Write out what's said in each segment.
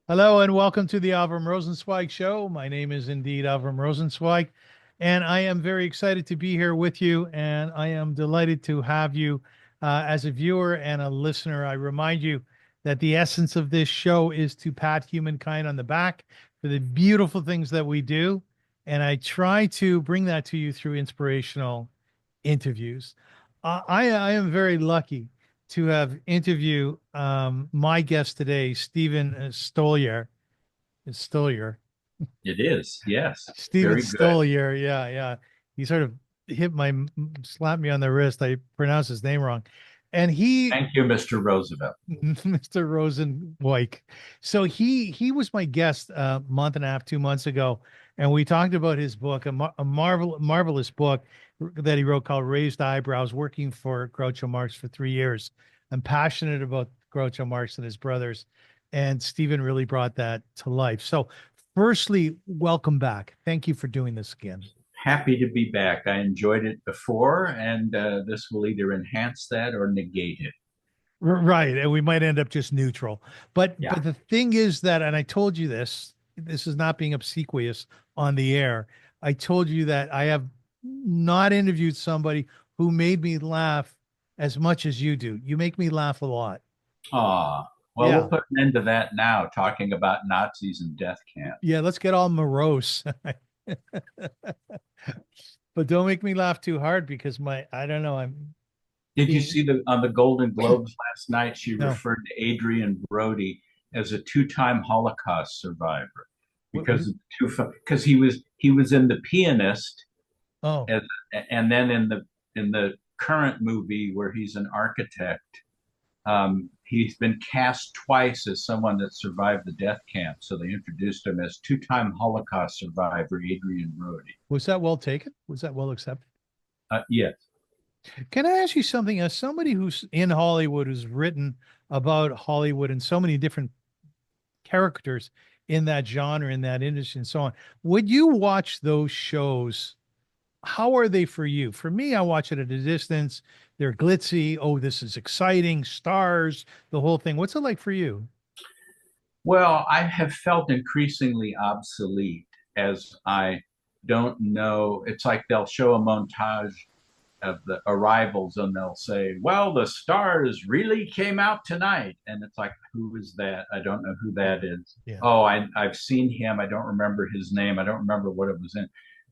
Hello and welcome to the Avrum Rosensweig Show. My name is indeed Avrum Rosensweig, and I am very excited to be here with you. And I am delighted to have you as a viewer and a listener. I remind you that the essence of this show is to pat humankind on the back for the beautiful things that we do. And I try to bring that to you through inspirational interviews. I am very lucky to have interviewed my guest today, Stephen Stoliar. Stoliar. It is, yes. Stephen Very good. Stoliar. Yeah, yeah. He sort of slapped me on the wrist. I pronounced his name wrong. And he, Thank you, Mr. Roosevelt. Mr. Rosenweig. So he was my guest a month and a half, 2 months ago, and we talked about his book, a marvelous book that he wrote called Raised Eyebrows, working for Groucho Marx for 3 years. I'm passionate about Groucho Marx and his brothers, and Stephen really brought that to life. So, firstly, welcome back. Thank you for doing this again. Happy to be back. I enjoyed it before, and this will either enhance that or negate it. Right, and we might end up just neutral. But Yeah. the thing is that, and I told you this, this is not being obsequious on the air. I told you that I have not interviewed somebody who made me laugh as much as you do. You make me laugh a lot. Ah, well, we'll Yeah. put an end to that now, talking about Nazis and death camps. Yeah, let's get all morose. But don't make me laugh too hard because I don't know, I'm Did you being, see the on the Golden Globes last night? She no. referred to Adrian Brody as a two-time Holocaust survivor What because is, of because he was in The Pianist oh, as, and then in the current movie where he's an architect, he's been cast twice as someone that survived the death camp. So they introduced him as two-time Holocaust survivor Adrian Brody. was that well taken? Was that well accepted? Yes. Can I ask you something? As somebody who's in Hollywood, who's written about Hollywood and so many different characters in that genre, in that industry, and so on, would you watch those shows? How are they for you? For me, I watch it at a distance. They're glitzy. Oh, this is exciting. Stars, the whole thing. What's it like for you? Well, I have felt increasingly obsolete as I don't know. It's like they'll show a montage of the arrivals and they'll say, well, the stars really came out tonight. And it's like, who is that? I don't know who that is. Yeah. Oh, I've seen him. I don't remember his name. I don't remember what it was in.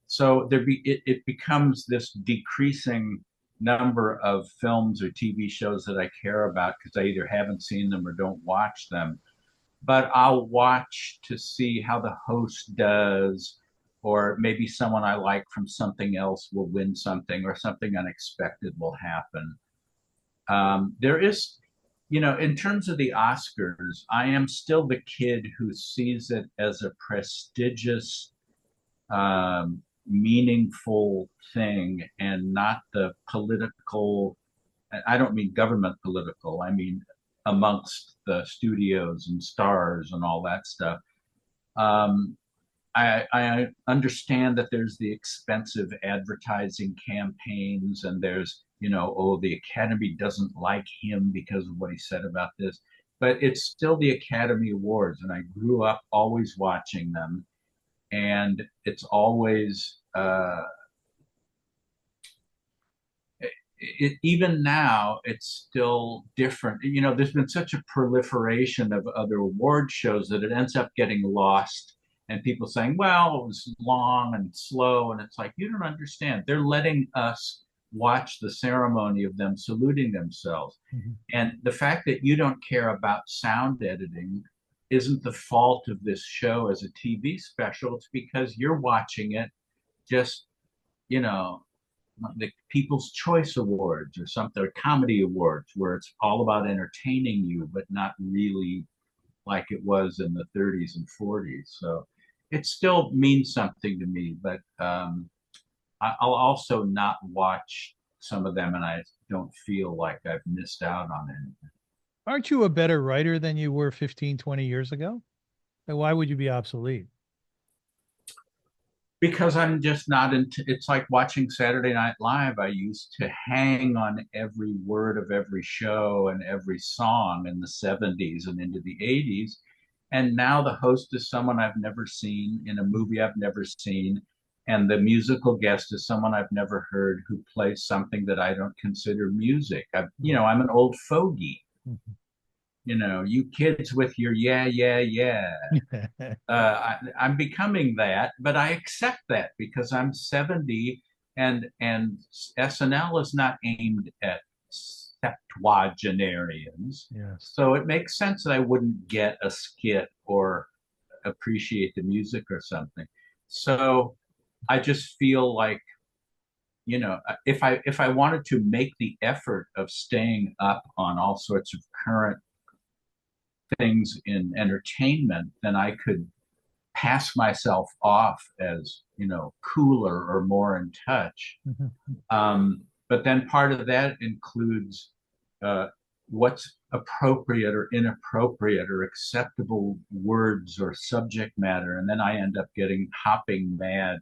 So it becomes this decreasing number of films or TV shows that I care about because I either haven't seen them or don't watch them, but I'll watch to see how the host does, or maybe someone I like from something else will win something, or something unexpected will happen. There is, in terms of the Oscars, I am still the kid who sees it as a prestigious, meaningful thing and not the political. I don't mean government political. I mean amongst the studios and stars and all that stuff. Um, I understand that there's the expensive advertising campaigns, and there's, oh, the Academy doesn't like him because of what he said about this. But it's still the Academy Awards, and I grew up always watching them, and it's always even now it's still different. There's been such a proliferation of other award shows that it ends up getting lost, and people saying, well, it was long and slow, and it's like, you don't understand, they're letting us watch the ceremony of them saluting themselves. Mhm. And the fact that you don't care about sound editing isn't the fault of this show as a TV special. It's because you're watching it just, you know the People's Choice Awards or something, or comedy awards, where it's all about entertaining you, but not really like it was in the 30s and 40s. So it still means something to me, but I'll also not watch some of them, and I don't feel like I've missed out on anything. Aren't you a better writer than you were 15, 20 years ago? And why would you be obsolete? Because I'm just not into it's like watching Saturday Night Live. I used to hang on every word of every show and every song in the 70s and into the 80s. And now the host is someone I've never seen in a movie I've never seen. And the musical guest is someone I've never heard who plays something that I don't consider music. I'm an old fogey. Mhm. You kids with your yeah, yeah, yeah. I'm becoming that, but I accept that because I'm 70 and SNL is not aimed at septuagenarians. Yes. So it makes sense that I wouldn't get a skit or appreciate the music or something. So I just feel like, if I wanted to make the effort of staying up on all sorts of current things in entertainment, then I could pass myself off as, cooler or more in touch. Mhm. But then part of that includes uh, what's appropriate or inappropriate or acceptable words or subject matter. And then I end up getting hopping mad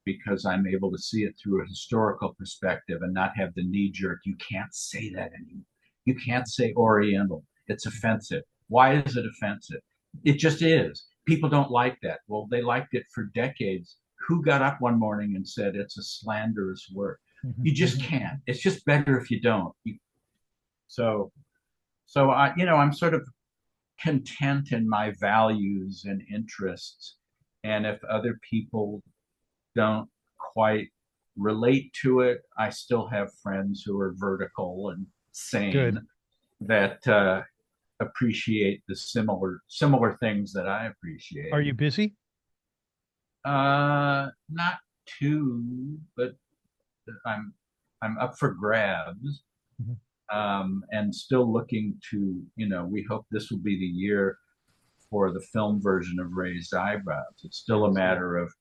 because I'm able to see it through a historical perspective and not have the knee jerk. You can't say that anymore. You can't say Oriental. It's offensive. Why is it offensive? It just is. People don't like that. Well, they liked it for decades. Who got up one morning and said it's a slanderous word? Mhm. You just can't. It's just better if you don't. So, I'm sort of content in my values and interests. And if other people don't quite relate to it, I still have friends who are vertical and sane Good. that appreciate the similar things that I Are appreciate. you busy? Not too, but I'm I'm up for grabs, Mhm. and still looking to. We hope this will be the year for the film version of Raised Eyebrows. It's still a Yes. matter of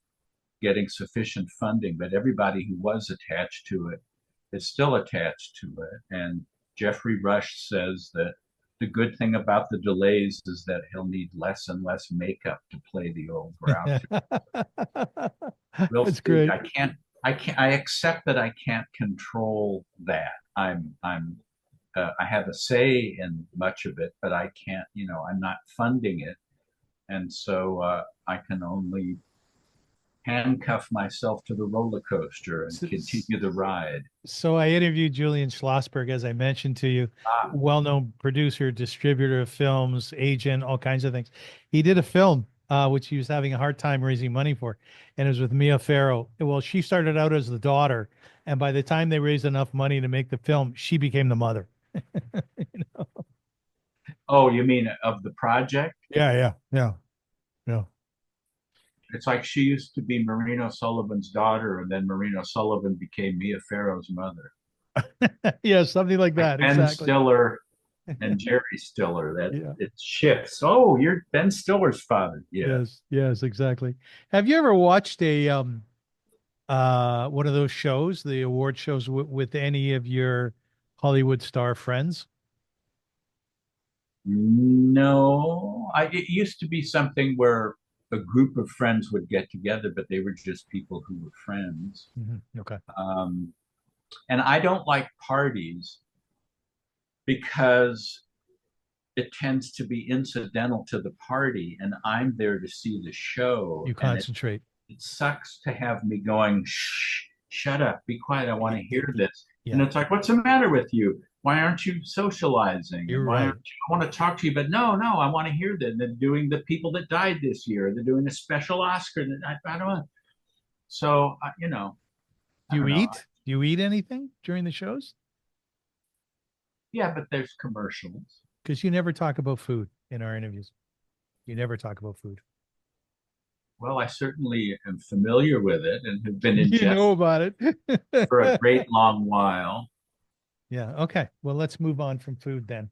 getting sufficient funding, but everybody who was attached to it is still attached to it. And Jeffrey Rush says that the good thing about the delays is that he'll need less and less makeup to play the old Groucho. We'll That's see. great. I accept that I can't control that. I have a say in much of it, but I can't, I'm not funding it. And so I can only handcuff myself to the roller coaster and S- continue the ride. So I interviewed Julian Schlossberg, as I mentioned to you, Ah, well-known producer, distributor of films, agent, all kinds of things. He did a film which he was having a hard time raising money for, and it was with Mia Farrow. Well, she started out as the daughter, and by the time they raised enough money to make the film, she became the mother. You know? oh, you mean of the project? Yeah, yeah, yeah, yeah. It's like she used to be Marino Sullivan's daughter, and then Marino Sullivan became Mia Farrow's mother. Yeah, something like Like that. Ben Exactly. Stiller and Jerry Stiller. That Yeah. it shifts. Oh, you're Ben Stiller's father. Yeah. Yes, yes, exactly. Have you ever watched a one of those shows, the award shows with any of your Hollywood star friends? No, it used to be something where a group of friends would get together, but they were just people who were friends. Okay. Um, and I don't like parties because it tends to be incidental to the party, and I'm there to see the show, You and it concentrate. it sucks to have me going, shh, shut up, be quiet, I want to hear this. And Yeah, it's like, what's the matter with you? Why aren't you socializing? And you're why right. aren't you, I want to talk to you, but no, no, I want to hear that. They're doing the people that died this year. They're doing a special Oscar. That I don't know. So, Do I you don't know. eat? Do you eat anything during the shows? Yeah, but there's commercials. Because you never talk about food in our interviews. You never talk about food. Well, I certainly am familiar with it and have been You know ingesting about for a it. great long while. Yeah. Okay. Well, let's move on from food then.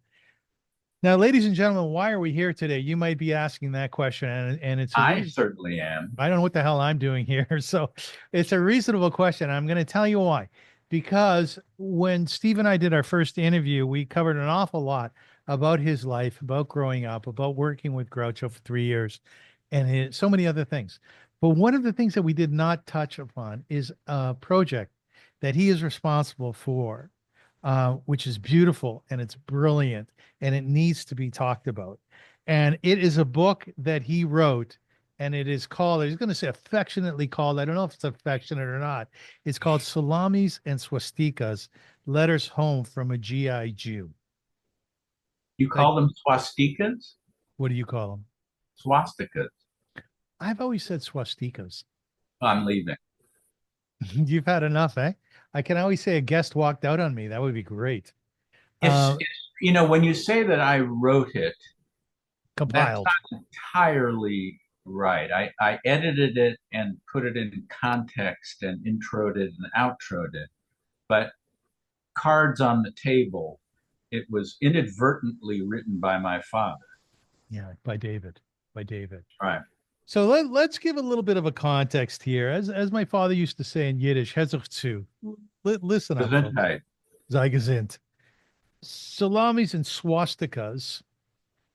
Now, ladies and gentlemen, why are we here today? You might be asking that question, and it's a I reason. certainly am. I don't know what the hell I'm doing here. So it's a reasonable question. I'm going to tell you why. Because when Steve and I did our first interview, we covered an awful lot about his life, about growing up, about working with Groucho for 3 years, and so many other things. But one of the things that we did not touch upon is a project that he is responsible for which is beautiful and it's brilliant and it needs to be talked about. And it is a book that he wrote, and it is called, he's going to say affectionately called, I don't know if it's affectionate or not. It's called Salamis and Swastikas, Letters Home from a GI Jew. You Like, call them swastikas? what do you call them? Swastikas. I've always said swastikas. I'm leaving. You've had enough, eh? I can always say a guest walked out on me. That would be great. It's, Uh, when you say that I wrote it, that's compiled. not entirely right. I edited it and put it in context and introed it and outroed it. But cards on the table, it was inadvertently written by my father. Yeah, by David. By David. Right. So let's give a little bit of a context here. As my father used to say in Yiddish, Hezach zu. Listen up, folks. Gesundheit. Zeigezint. Salamis and swastikas,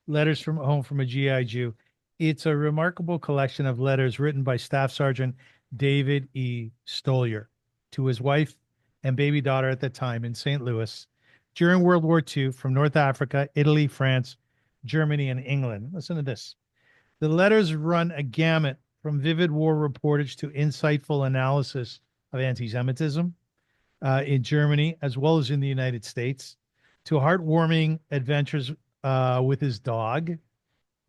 letters from home from a GI Jew. It's a remarkable collection of letters written by Staff Sergeant David E. Stoliar to his wife and baby daughter at the time in St. Louis during World War II from North Africa, Italy, France, Germany, and England. Listen to this. The letters run a gamut from vivid war reportage to insightful analysis of anti Semitism in Germany, as well as in the United States, to heartwarming adventures with his dog,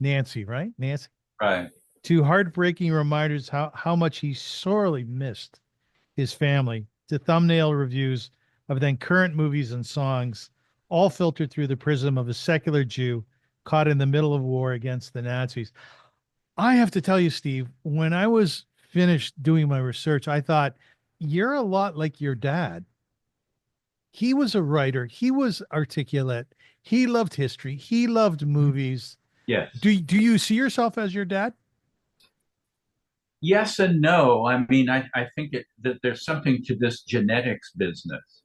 Nancy, right? Nancy. Right. To heartbreaking reminders how much he sorely missed his family, to thumbnail reviews of then current movies and songs, all filtered through the prism of a secular Jew caught in the middle of war against the Nazis. I have to tell you, Steve, when I was finished doing my research, I thought, you're a lot like your dad. He was a writer, he was articulate, he loved history, he loved movies. Yes. Do you see yourself as your dad? Yes and no. I mean, I think that there's something to this genetics business.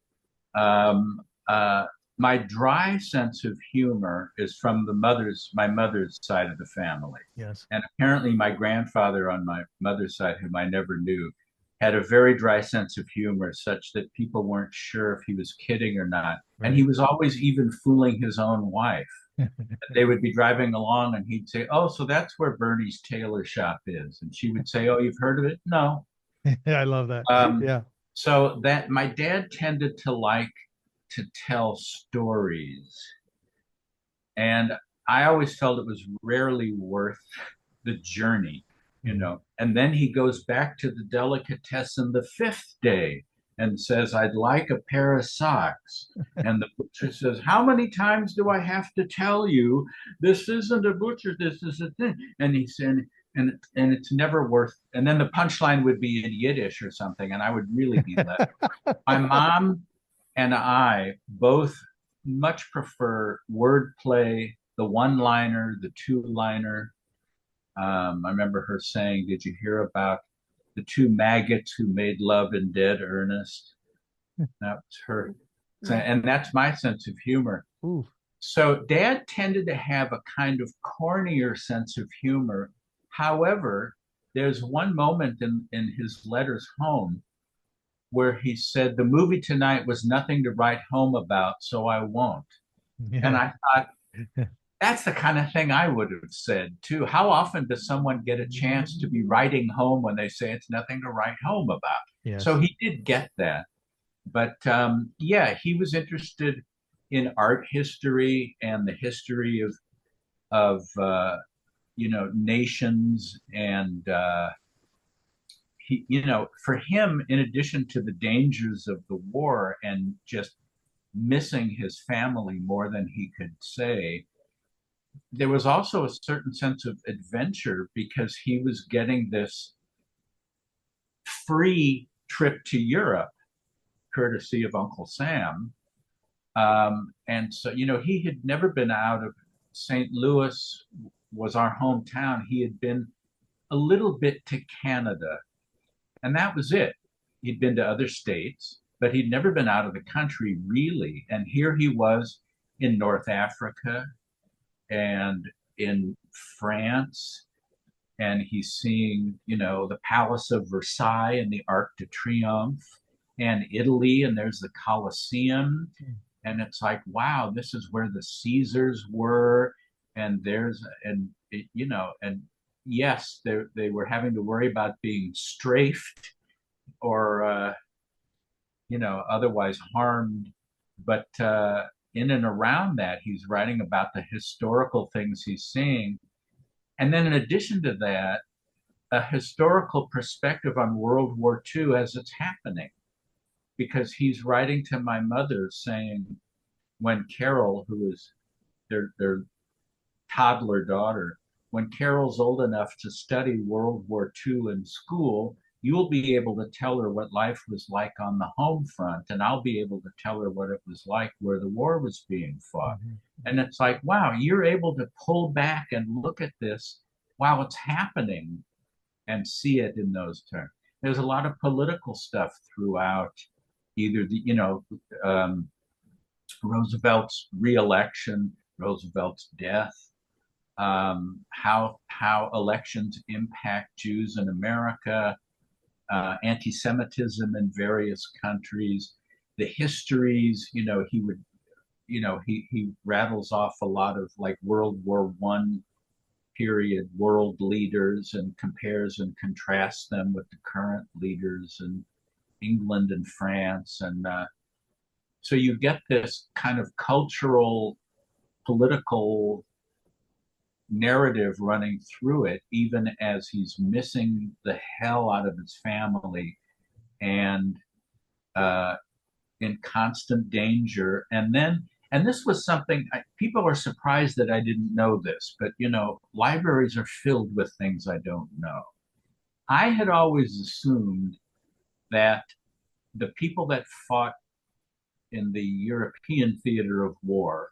Um, uh, my dry sense of humor is from my mother's side of the family. Yes. And apparently my grandfather on my mother's side, whom I never knew, had a very dry sense of humor, such that people weren't sure if he was kidding or not. And he Right. was always even fooling his own wife. They would be driving along and he'd say, "Oh, so that's where Bernie's tailor shop is." And she would say, "Oh, you've heard of it?" "No." I love that. Um, Yeah. so that my dad tended to like to tell stories. And I always felt it was rarely worth the journey. Mhm. And then he goes back to the delicatessen the fifth day and says, "I'd like a pair of socks." And the butcher says, "How many times do I have to tell you this isn't a butcher, this is a thing?" And he said, and it's never worth. And then the punchline would be in Yiddish or something, and I would really be left. My mom and I both much prefer wordplay, the one-liner, the two-liner. I remember her saying, "Did you hear about the two maggots who made love in dead earnest?" That was her. And that's my sense of humor. Ooh. So dad tended to have a kind of cornier sense of humor. However, there's one moment in his letters home where he said, "The movie tonight was nothing to write home about, so I won't." And Yeah. I thought, that's the kind of thing I would have said too. How often does someone get a chance to be writing home when they say it's nothing to write home about? So Yes. he did get that. But yeah, he was interested in art history and the history of nations. And for him, in addition to the dangers of the war and just missing his family more than he could say, there was also a certain sense of adventure because he was getting this free trip to Europe, courtesy of Uncle Sam. And so, he had never been out of St. Louis, was our hometown. He had been a little bit to Canada, and that was it. He'd been to other states, but he'd never been out of the country really. And here he was in North Africa and in France, and he's seeing, the Palace of Versailles and the Arc de Triomphe, and Italy, and there's the Colosseum. and it's like, wow, this is where the Caesars were, and and yes, they were having to worry about being strafed or otherwise harmed, but in and around that, he's writing about the historical things he's seeing, and then in addition to that, a historical perspective on World War II as it's happening, because he's writing to my mother saying, when Carol, who is their toddler daughter, when Carol's old enough to study World War II in school, you'll be able to tell her what life was like on the home front, and I'll be able to tell her what it was like where the war was being fought. Mhm. And it's like, wow, you're able to pull back and look at this while it's happening and see it in those terms. There's a lot of political stuff throughout, either Roosevelt's reelection, Roosevelt's death, how elections impact Jews in America, anti-Semitism in various countries, the histories. He rattles off a lot of like World War I period world leaders and compares and contrasts them with the current leaders in England and France, and so you get this kind of cultural, political narrative running through it, even as he's missing the hell out of his family and uh, in constant danger. And this was something people are surprised that I didn't know this, but libraries are filled with things I don't know. I had always assumed that the people that fought in the European theater of war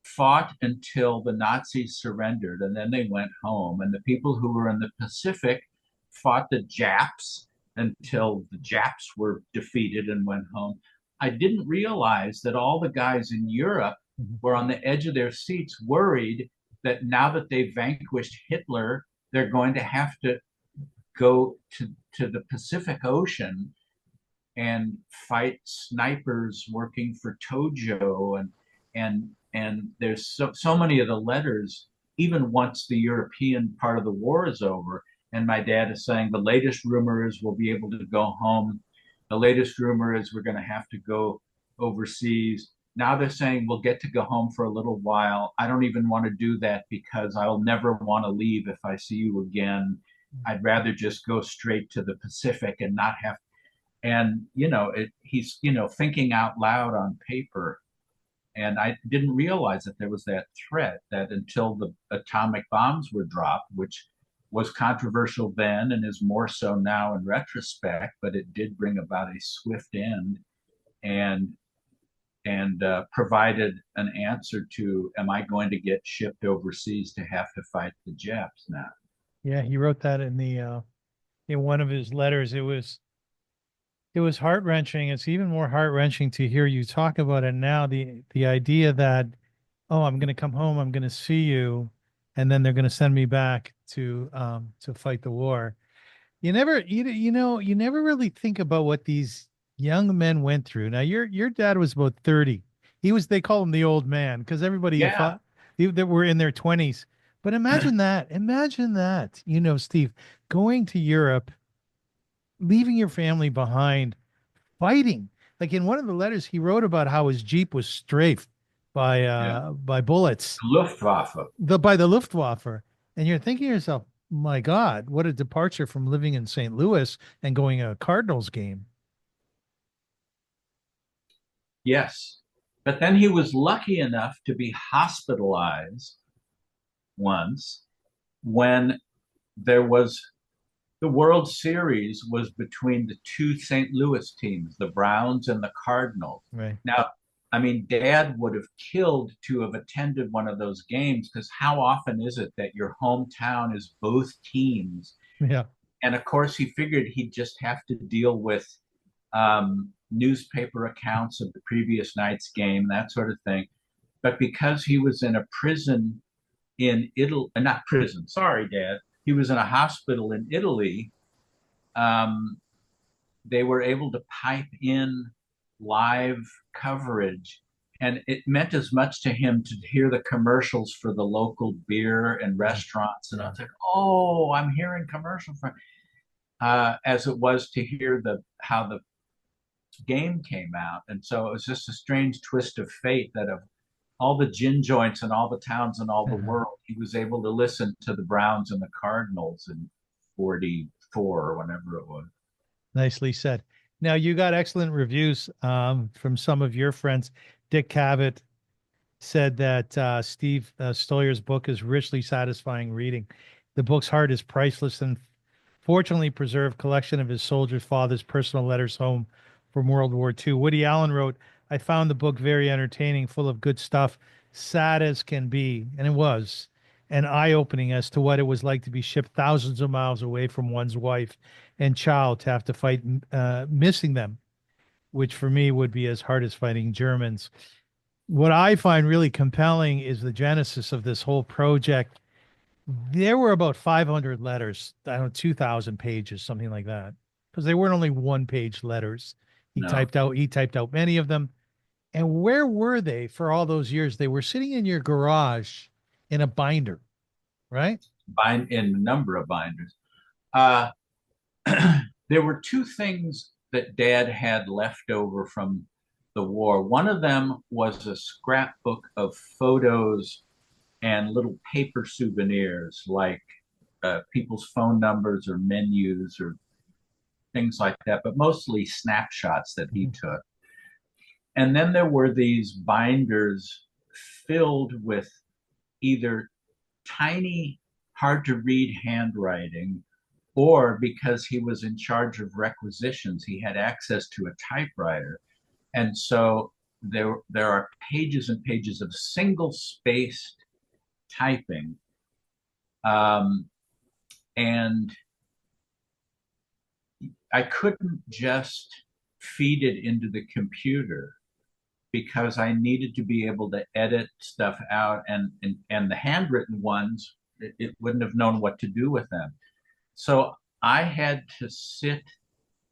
fought until the Nazis surrendered and then they went home. And the people who were in the Pacific fought the Japs until the Japs were defeated and went home. I didn't realize that all the guys in Europe Mhm. were on the edge of their seats, worried that now that they vanquished Hitler, they're going to have to go to the Pacific Ocean and fight snipers working for Tojo, and there's so many of the letters, even once the European part of the war is over, and my dad is saying the latest rumor is we'll be able to go home, the latest rumor is we're going to have to go overseas. Now they're saying we'll get to go home for a little while. I don't even want to do that because I'll never want to leave if I see you again. I'd rather just go straight to the Pacific and not have, and he's thinking out loud on paper, and I didn't realize that there was that threat, that until the atomic bombs were dropped, which was controversial then and is more so now in retrospect, but it did bring about a swift end, and provided an answer to, am I going to get shipped overseas to have to fight the Japs now? Yeah, he wrote that in the in one of his letters. It was heart-wrenching. It's even more heart-wrenching to hear you talk about it now. The idea that, oh, I'm going to come home, I'm going to see you, and then they're going to send me back to fight the war. You never really think about what these young men went through. Now, your dad was about 30. They call him the old man because everybody he Yeah. fought that were in their 20s. But imagine that, Steve, going to Europe, leaving your family behind, fighting. Like in one of the letters, he wrote about how his Jeep was strafed Yeah. by bullets, Luftwaffe. by the Luftwaffe. And you're thinking to yourself, my God, what a departure from living in St. Louis and going to a Cardinals game. Yes. But then he was lucky enough to be hospitalized once when there was the World Series was between the two St. Louis teams, the Browns and the Cardinals. Right. Now, I mean, Dad would have killed to have attended one of those games, because how often is it that your hometown is both teams? Yeah. And of course, he figured he'd just have to deal with newspaper accounts of the previous night's game, that sort of thing. But because he was in a prison in Italy, not prison, sorry, Dad, he was in a hospital in Italy, um, they were able to pipe in live coverage. and it meant as much to him to hear the commercials for the local beer and restaurants. And I Yeah. was like, oh, I'm hearing commercial for as it was to hear the how the game came out. And so it was just a strange twist of fate that of all the gin joints and all the towns in all the world, he was able to listen to the Browns and the Cardinals in 44 or whenever it was. Nicely said. Now you got excellent reviews from some of your friends. Dick Cavett said that Steve Stoliar's book is richly satisfying reading. The book's heart is priceless and fortunately preserved collection of his soldier father's personal letters home from World War II. Woody Allen wrote, I found the book very entertaining, full of good stuff, sad as can be, and it was, and eye-opening as to what it was like to be shipped thousands of miles away from one's wife and child to have to fight missing them, which for me would be as hard as fighting Germans. What I find really compelling is the genesis of this whole project. There were about 500 letters, I don't know, 2,000 pages, something like that, because they weren't only one-page letters. No, He typed out many of them. And where were they for all those years? They were sitting in your garage in a binder, right? bind in a number of binders. Uh, there were two things that Dad had left over from the war. One of them was a scrapbook of photos and little paper souvenirs like people's phone numbers or menus or things like that, but mostly snapshots that he Mhm. took. And then there were these binders filled with either tiny, hard to read handwriting, or because he was in charge of requisitions, he had access to a typewriter. And so there are pages and pages of single spaced typing. Um, and I couldn't just feed it into the computer because I needed to be able to edit stuff out, and the handwritten ones, it wouldn't have known what to do with them. So I had to sit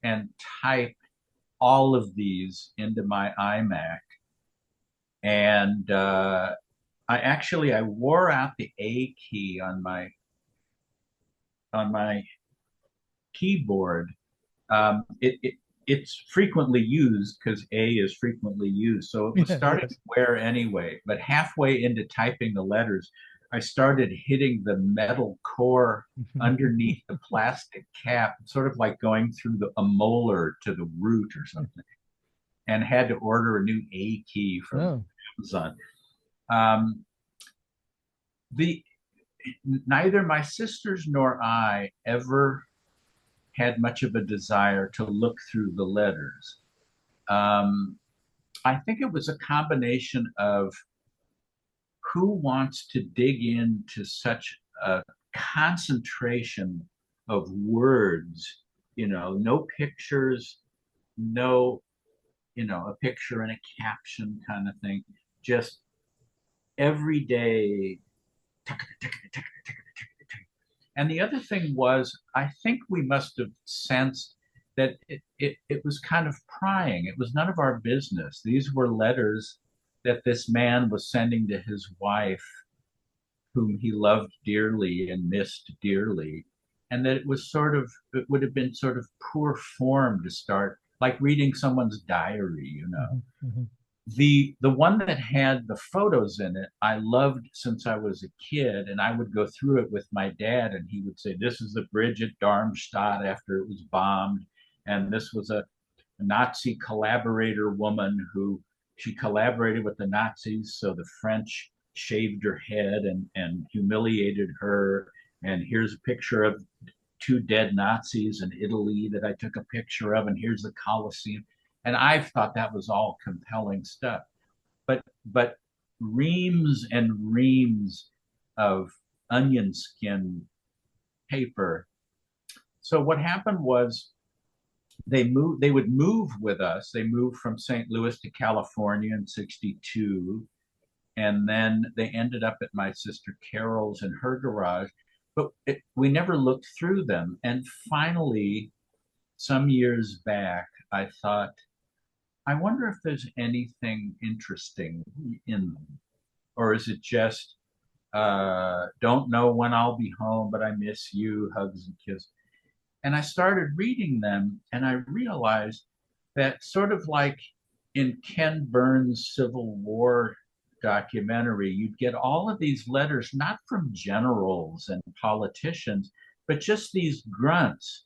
and type all of these into my iMac, and I wore out the A key on my keyboard. It's frequently used because A is frequently used. So it was Yeah, starting to yes. wear anyway. But halfway into typing the letters, I started hitting the metal core underneath the plastic cap, sort of like going through a molar to the root or something, and had to order a new A key from Oh, Amazon. Um, the Neither my sisters nor I ever had much of a desire to look through the letters. Um, I think it was a combination of who wants to dig into such a concentration of words, no pictures, no, a picture and a caption kind of thing, just every day. And the other thing was, I think we must have sensed that it was kind of prying. It was none of our business. These were letters that this man was sending to his wife, whom he loved dearly and missed dearly. And that it would have been sort of poor form to start like reading someone's diary. mhm, mhm. The one that had the photos in it I loved since I was a kid, and I would go through it with my dad, and he would say, this is the bridge at Darmstadt after it was bombed, and this was a Nazi collaborator woman who she collaborated with the Nazis, so the French shaved her head and humiliated her, and here's a picture of two dead Nazis in Italy that I took a picture of, and here's the Colosseum. And I thought that was all compelling stuff. But reams and reams of onion skin paper. So what happened was they would move with us. They moved from St. Louis to California in 62. And then they ended up at my sister Carol's in her garage. But we never looked through them. And finally, some years back, I thought, I wonder if there's anything interesting in them, or is it just don't know when I'll be home, but I miss you, hugs and kisses. And I started reading them, and I realized that sort of like in Ken Burns' Civil War documentary, you'd get all of these letters, not from generals and politicians, but just these grunts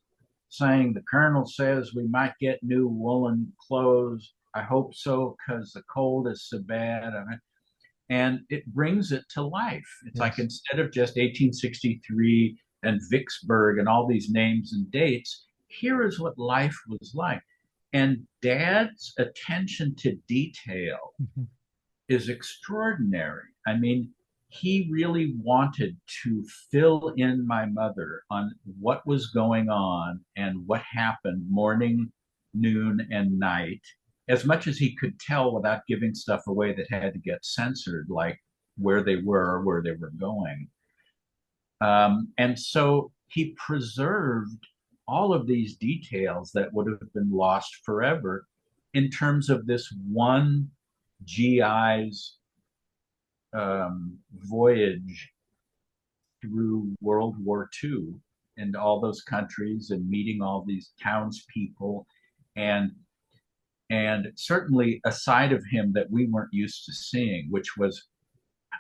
saying, the colonel says we might get new woolen clothes. I hope so, because the cold is so bad. And it brings it to life. It's like Yes. instead of just 1863 and Vicksburg and all these names and dates, here is what life was like. And Dad's attention to detail Mhm. is extraordinary. I mean, he really wanted to fill in my mother on what was going on and what happened morning, noon, and night, as much as he could tell without giving stuff away that had to get censored, like where they were, where they were going. And so he preserved all of these details that would have been lost forever in terms of this one GI's voyage through World War II and all those countries and meeting all these townspeople and and certainly a side of him that we weren't used to seeing, which was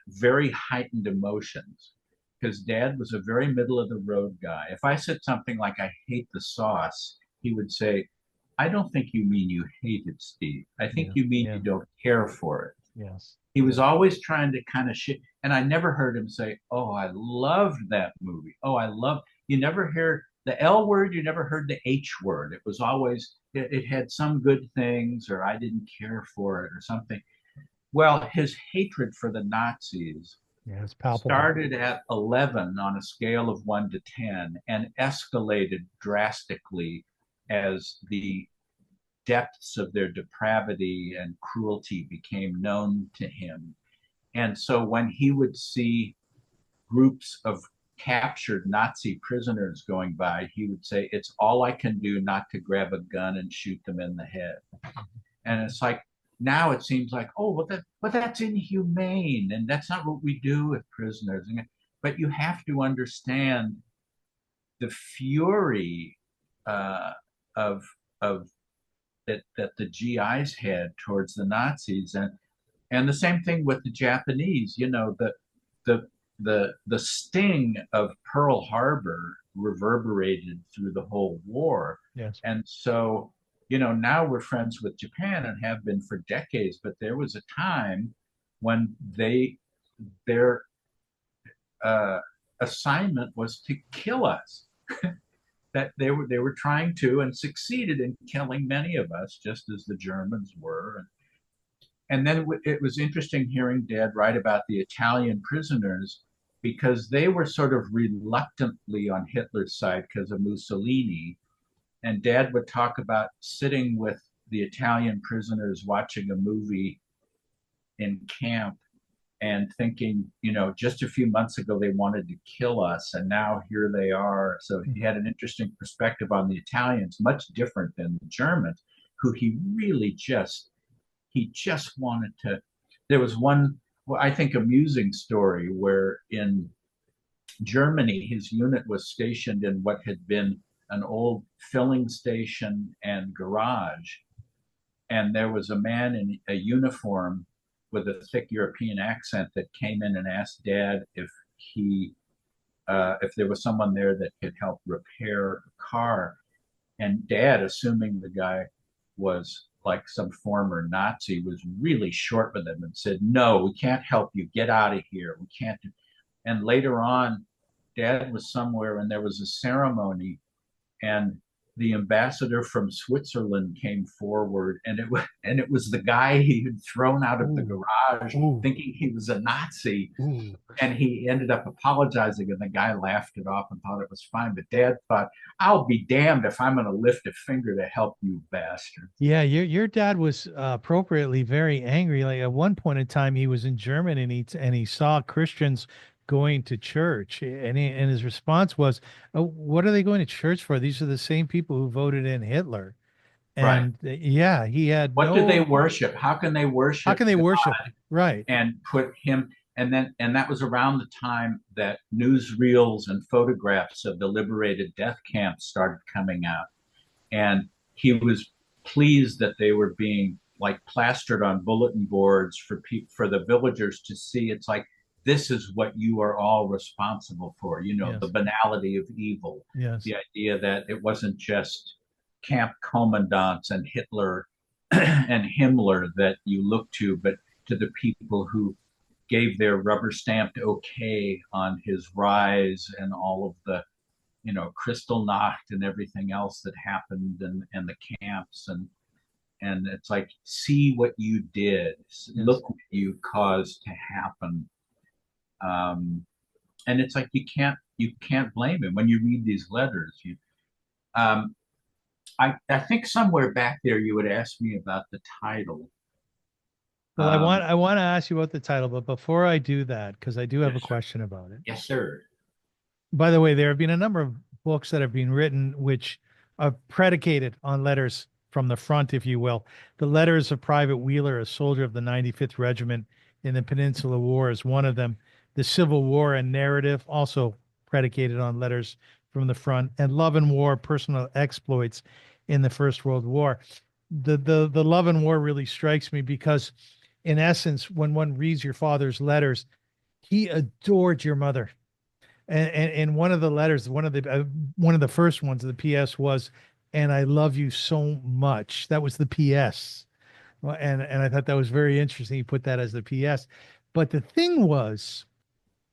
very heightened emotions. Because Dad was a very middle of the road guy. If I said something like "I hate the sauce," he would say, "I don't think you mean you hate it, Steve. I think Yeah. you mean Yeah. you don't care for it." Yes. He was Yeah. always trying to kind of shit. And I never heard him say, "Oh, I loved that movie. Oh, I love." You never hear the L word. You never heard the H word. It was always, it had some good things, or I didn't care for it, or something. Well, his hatred for the Nazis Yeah. It's palpable. started at 11 on a scale of 1 to 10 and escalated drastically as the depths of their depravity and cruelty became known to him. And so when he would see groups of captured Nazi prisoners going by, he would say, "It's all I can do not to grab a gun and shoot them in the head." And it's like, now it seems like, oh, well, that's inhumane, and that's not what we do with prisoners. But you have to understand the fury uh, of of that the GIs had towards the Nazis, and the same thing with the Japanese. You know, the the sting of Pearl Harbor reverberated through the whole war, Yes. and so now we're friends with Japan and have been for decades. But there was a time when their uh, assignment was to kill us. That they were trying to and succeeded in killing many of us, just as the Germans were. And then it was interesting hearing Dad write about the Italian prisoners because they were sort of reluctantly on Hitler's side because of Mussolini. And Dad would talk about sitting with the Italian prisoners watching a movie in camp and thinking, just a few months ago they wanted to kill us, and now here they are. So he Mhm. had an interesting perspective on the Italians, much different than the Germans, who he just wanted to. There was one, well, I think, amusing story where in Germany his unit was stationed in what had been an old filling station and garage, and there was a man in a uniform with a thick European accent that came in and asked Dad if there was someone there that could help repair a car. And Dad, assuming the guy was like some former Nazi, was really short with him and said, "No, we can't help you. Get out of here. We can't." And later on, Dad was somewhere and there was a ceremony, and the ambassador from Switzerland came forward, and it was the guy he had thrown out of the Ooh. garage, Ooh. thinking he was a Nazi, Ooh. and he ended up apologizing, and the guy laughed it off and thought it was fine. But Dad thought, "I'll be damned if I'm going to lift a finger to help you bastard." Yeah, your dad was appropriately very angry. Like at one point in time, he was in Germany and he saw Christians going to church, and his response was, "Oh, what are they going to church for? These are the same people who voted in Hitler." Right. And yeah, he had What do they no, worship? How can they how worship can they God worship? Right. and put him? And that was around the time that newsreels and photographs of the liberated death camps started coming out. And he was pleased that they were being like plastered on bulletin boards for the villagers to see. It's like, this is what you are all responsible for, the Yes. banality of evil, Yes. the idea that it wasn't just camp commandants and Hitler and Himmler that you look to, but to the people who gave their rubber stamped okay on his rise and all of the Kristallnacht and everything else that happened, and the camps, and it's like, see what you did, Yes. look what you caused to happen. And it's like, you can't blame him when you read these letters. Um, I think somewhere back there you would ask me about the title. Well, Um, I want to ask you about the title, but before I do that, because I do have a yes, sir. question about it. Yes, sir. By the way, there have been a number of books that have been written which are predicated on letters from the front, if you will. The letters of Private Wheeler, a soldier of the 95th Regiment in the Peninsula War, is one of them. The Civil War and Narrative, also predicated on letters from the front, and Love and War, Personal Exploits in the First World War. The Love and War really strikes me because, in essence, when one reads your father's letters, he adored your mother, and one of the letters, one of the first ones, the PS was, "And I love you so much." That was the PS. Well, and I thought that was very interesting. He put that as the PS. But the thing was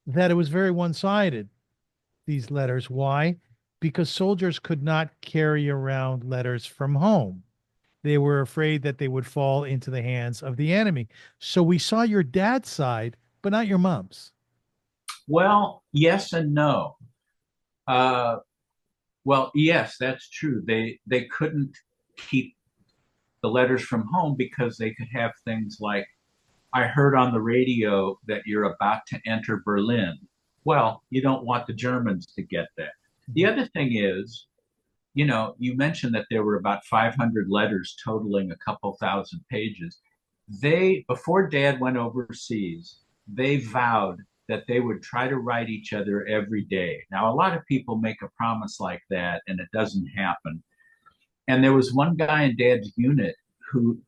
that it was very one-sided, these letters. Why? Because soldiers could not carry around letters from home. They were afraid that they would fall into the hands of the enemy. So we saw your dad's side, but not your mom's. Well, yes and no. uh, well, yes, that's true. They couldn't keep the letters from home because they could have things like, I heard on the radio that you're about to enter Berlin. Well, you don't want the Germans to get that. The Mhm. other thing is, you mentioned that there were about 500 letters totaling a couple thousand pages. Before Dad went overseas, they vowed that they would try to write each other every day. Now, a lot of people make a promise like that and it doesn't happen. And there was one guy in Dad's unit who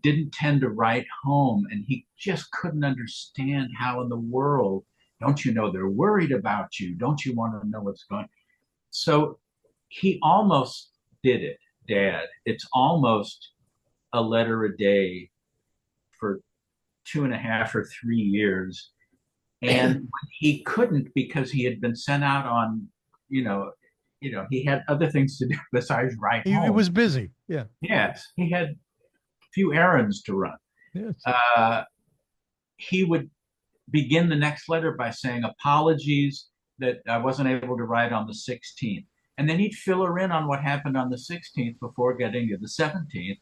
didn't tend to write home, and he just couldn't understand how in the world, don't you know they're worried about you? Don't you want to know what's going on? So he almost did it, Dad. It's almost a letter a day for 2.5 or 3 years. And he couldn't because he had been sent out on, you know, he had other things to do besides write It home. was busy. Yeah. Yes, he had a few errands to run. Yes. Uh, he would begin the next letter by saying, apologies that I wasn't able to write on the 16th. And then he'd fill her in on what happened on the 16th before getting to the 17th.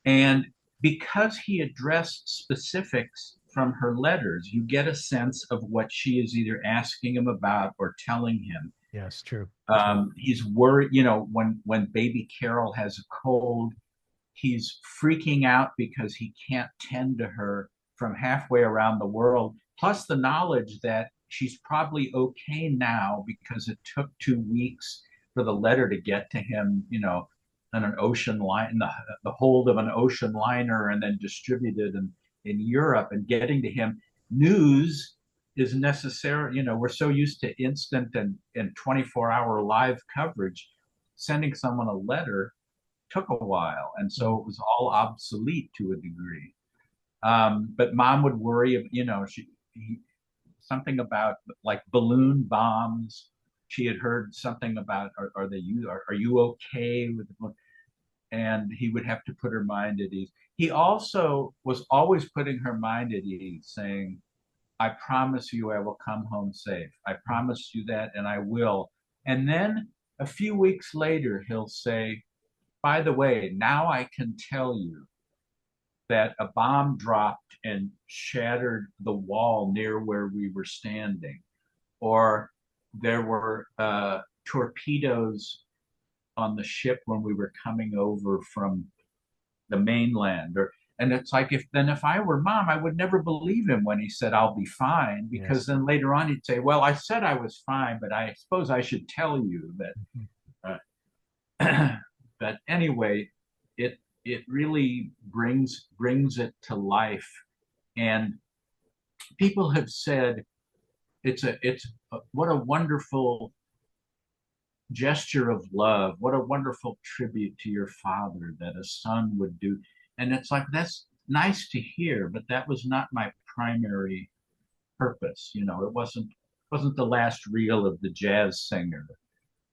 And because he addressed specifics from her letters, you get a sense of what she is either asking him about or telling him. Yes. True. True. He's worried, when baby Carol has a cold, he's freaking out because he can't tend to her from halfway around the world. Plus the knowledge that she's probably okay now because it took 2 weeks for the letter to get to him, on an ocean line, in the hold of an ocean liner, and then distributed in Europe and getting to him. News is necessary. We're so used to instant and 24-hour live coverage. Sending someone a letter took a while, and so Mhm. it was all obsolete to a degree. But Mom would worry, something about like balloon bombs. She had heard something about, are you okay with the, and he would have to put her mind at ease. He also was always putting her mind at ease, saying, I promise you I will come home safe. I promise you that, and I will. And then a few weeks later, he'll say, by the way, now I can tell you that a bomb dropped and shattered the wall near where we were standing, or there were torpedoes on the ship when we were coming over from the mainland. Or and it's like, if I were mom, I would never believe him when he said I'll be fine, because Yes. then later on he'd say, well, I said I was fine, but I suppose I should tell you Mhm. that. But anyway, it really brings it to life. And people have said what a wonderful gesture of love, what a wonderful tribute to your father that a son would do. And it's like, that's nice to hear, but that was not my primary purpose. It wasn't the last reel of the jazz singer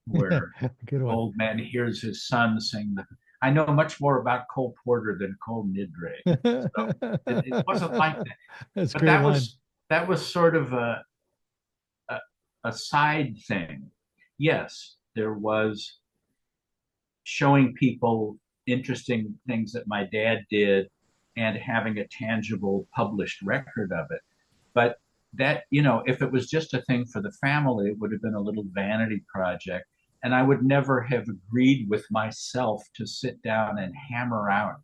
where Good the one. old man hears his son sing the. I know much more about Cole Porter than Cole Nidre, so it wasn't like that. That's a But great line. that was sort of a a side thing. Yes, there was showing people interesting things that my dad did and having a tangible published record of it. But that, if it was just a thing for the family, it would have been a little vanity project. And I would never have agreed with myself to sit down and hammer out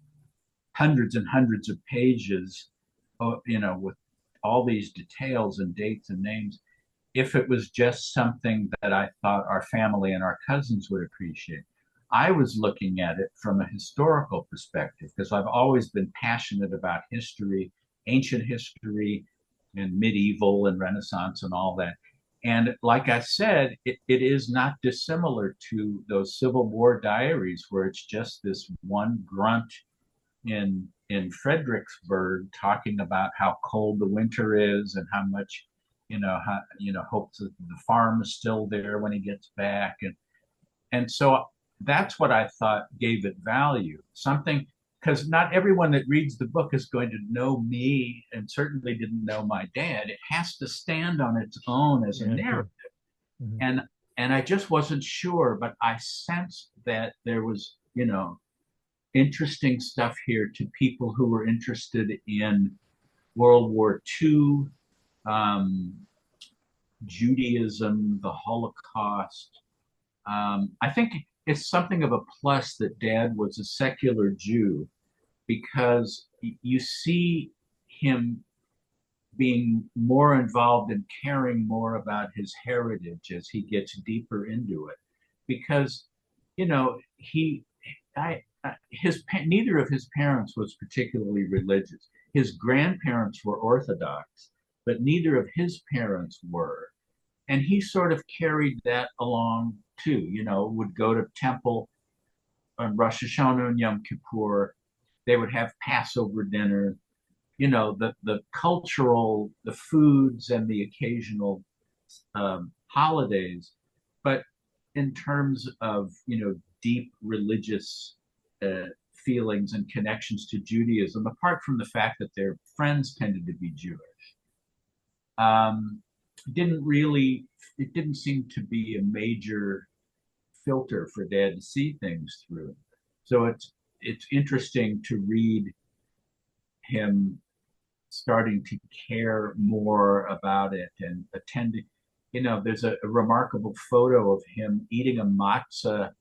hundreds and hundreds of pages, with all these details and dates and names, if it was just something that I thought our family and our cousins would appreciate. I was looking at it from a historical perspective because I've always been passionate about history, ancient history, and medieval and Renaissance and all that. And like I said, it is not dissimilar to those Civil War diaries where it's just this one grunt in Fredericksburg talking about how cold the winter is and how much hopes that the farm is still there when he gets back. And so that's what I thought gave it value. Something, because not everyone that reads the book is going to know me and certainly didn't know my dad. It has to stand on its own as a Yeah, narrative. good. Mhm. And and I just wasn't sure, but I sensed that there was, interesting stuff here to people who were interested in World War II, um, Judaism, the Holocaust. I think it's something of a plus that Dad was a secular Jew because you see him being more involved and caring more about his heritage as he gets deeper into it. Because, he, his neither of his parents was particularly religious. His grandparents were Orthodox, but neither of his parents were, and he sort of carried that along too. Would go to temple on Rosh Hashanah and Yom Kippur. They would have Passover dinner. The cultural, the foods, and the occasional holidays. But in terms of deep religious feelings and connections to Judaism, apart from the fact that their friends tended to be Jewish, um, didn't really it didn't seem to be a major filter for Dad to see things through. So it's interesting to read him starting to care more about it and attending. There's a remarkable photo of him eating a matzah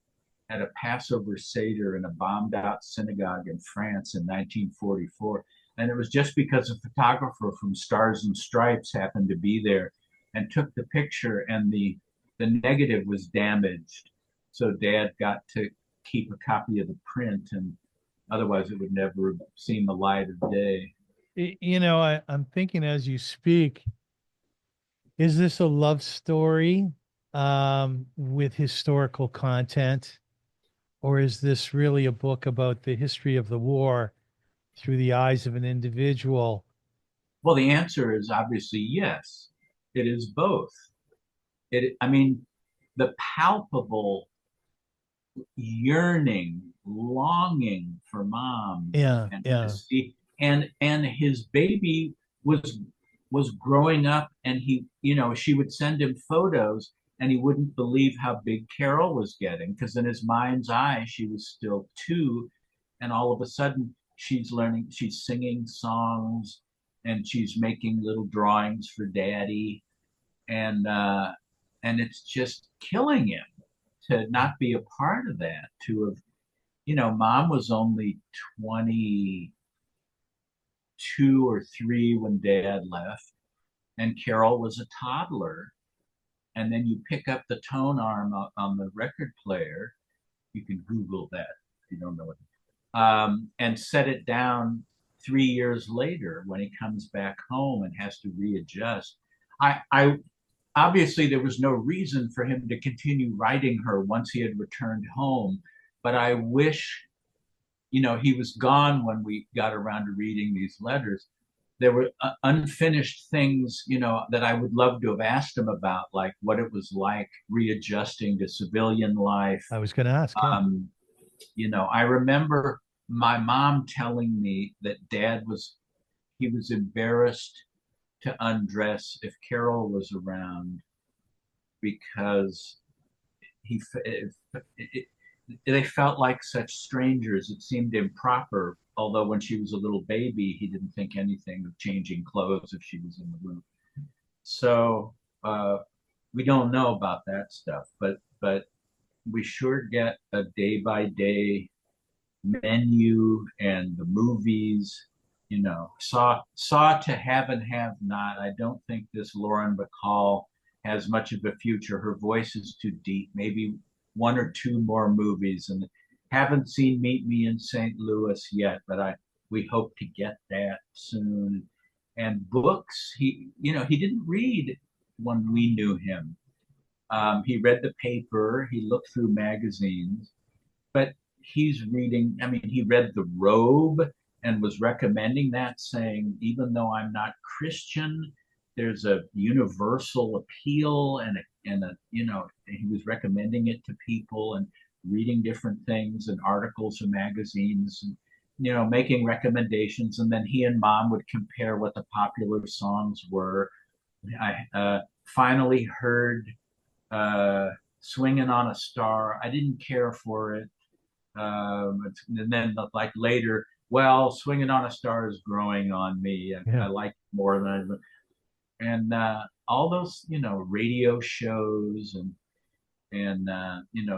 at a Passover Seder in a bombed out synagogue in France in 1944. And it was just because a photographer from Stars and Stripes happened to be there and took the picture, and the negative was damaged. So Dad got to keep a copy of the print, and otherwise it would never have seen the light of day. I'm thinking as you speak, is this a love story with historical content, or is this really a book about the history of the war through the eyes of an individual? Well, the answer is obviously yes. It is both. I mean, the palpable yearning, longing for mom Yeah, and to yeah. see, and his baby was growing up, and she would send him photos, and he wouldn't believe how big Carol was getting because in his mind's eye she was still 2, and all of a sudden she's singing songs, and she's making little drawings for Daddy, and it's just killing him. to not be a part of that, to have, mom was only 22 or 3 when dad left, and Carol was a toddler. And then you pick up the tone arm on the record player. You can Google that if you don't know it. And set it down 3 years later when he comes back home and has to readjust. I obviously there was no reason for him to continue writing her once he had returned home, but I wish, he was gone when we got around to reading these letters. There were unfinished things, that I would love to have asked him about, like what it was like readjusting to civilian life. I was going to ask. Yeah. I remember my mom telling me that he was embarrassed to undress if Carol was around because he it, it, they felt like such strangers. It seemed improper. Although when she was a little baby, he didn't think anything of changing clothes if she was in the room. So we don't know about that stuff, but we sure get a day by day menu and the movies. Saw to have and have not. I don't think this Lauren Bacall has much of a future. Her voice is too deep. Maybe 1 or 2 more movies, and haven't seen Meet Me in St. Louis yet, but we hope to get that soon. And books, he didn't read when we knew him. He read the paper, he looked through magazines, but he's reading. I mean, he read The Robe and was recommending that, saying, even though I'm not Christian, there's a universal appeal and he was recommending it to people and reading different things and articles and magazines and making recommendations, and then he and mom would compare what the popular songs were. I finally heard Swinging on a Star. I didn't care for it. And then like later, well, Swinging on a Star is growing on me. I like it more than all those, radio shows and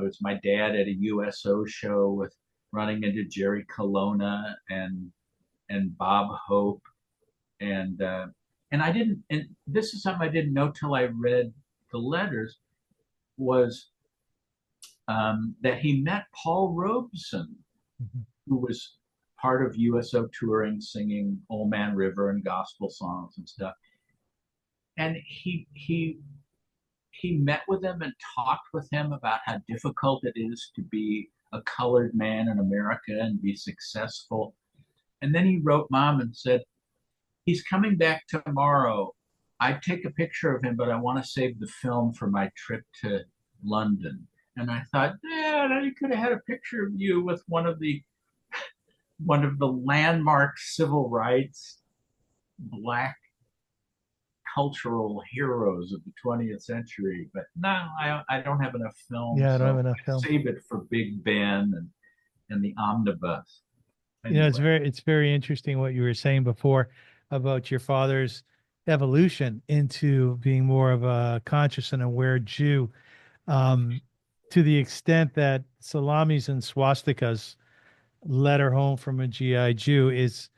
it's my dad at a USO show with running into Jerry Colonna and Bob Hope and I didn't, and this is something I didn't know till I read the letters, was that he met Paul Robeson, who was part of USO touring, singing Old Man River and gospel songs and stuff. And he met with him and talked with him about how difficult it is to be a colored man in America and be successful. And then he wrote mom and said, he's coming back tomorrow. I'd take a picture of him, but I want to save the film for my trip to London. And I thought, Dad, you could have had a picture of you with one of the landmark civil rights black cultural heroes of the 20th century. But no, I don't have enough film. Yeah, I don't have enough film. Save it for Big Ben and the omnibus. Anyway. It's very interesting what you were saying before about your father's evolution into being more of a conscious and aware Jew, to the extent that Salamis and Swastikas, letter home from a GI Jew, is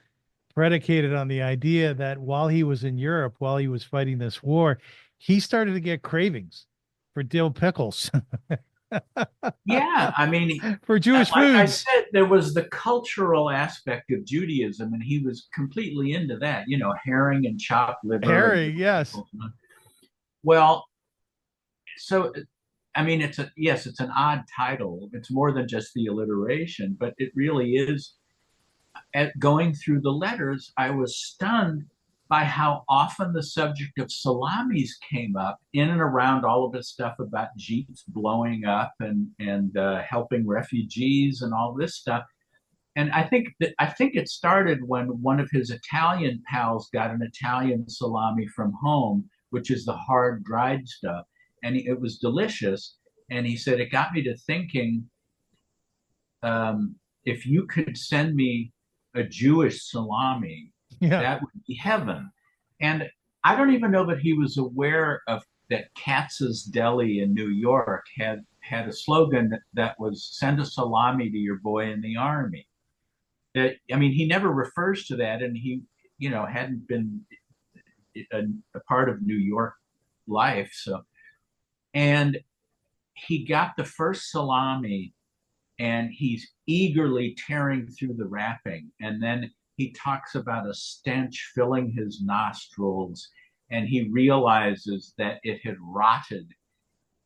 predicated on the idea that while he was in Europe, while he was fighting this war, he started to get cravings for dill pickles. Yeah, I mean, for Jewish like foods. I said, there was the cultural aspect of Judaism, and he was completely into that. Herring and chopped liver. Herring, yes. Well, so I mean, it's an odd title. It's more than just the alliteration, but it really is. At going through the letters, I was stunned by how often the subject of Salamis came up in and around all of his stuff about Jeeps blowing up and helping refugees and all this stuff. And I think it started when one of his Italian pals got an Italian salami from home, which is the hard dried stuff, and it was delicious. And he said it got me to thinking, if you could send me a Jewish salami, that would be heaven. And I don't even know that he was aware of that Katz's Deli in New York had had a slogan that was "Send a salami to your boy in the army." That, I mean, he never refers to that, and he, hadn't been a part of New York life. So, and he got the first salami, and he's eagerly tearing through the wrapping, and then he talks about a stench filling his nostrils, and he realizes that it had rotted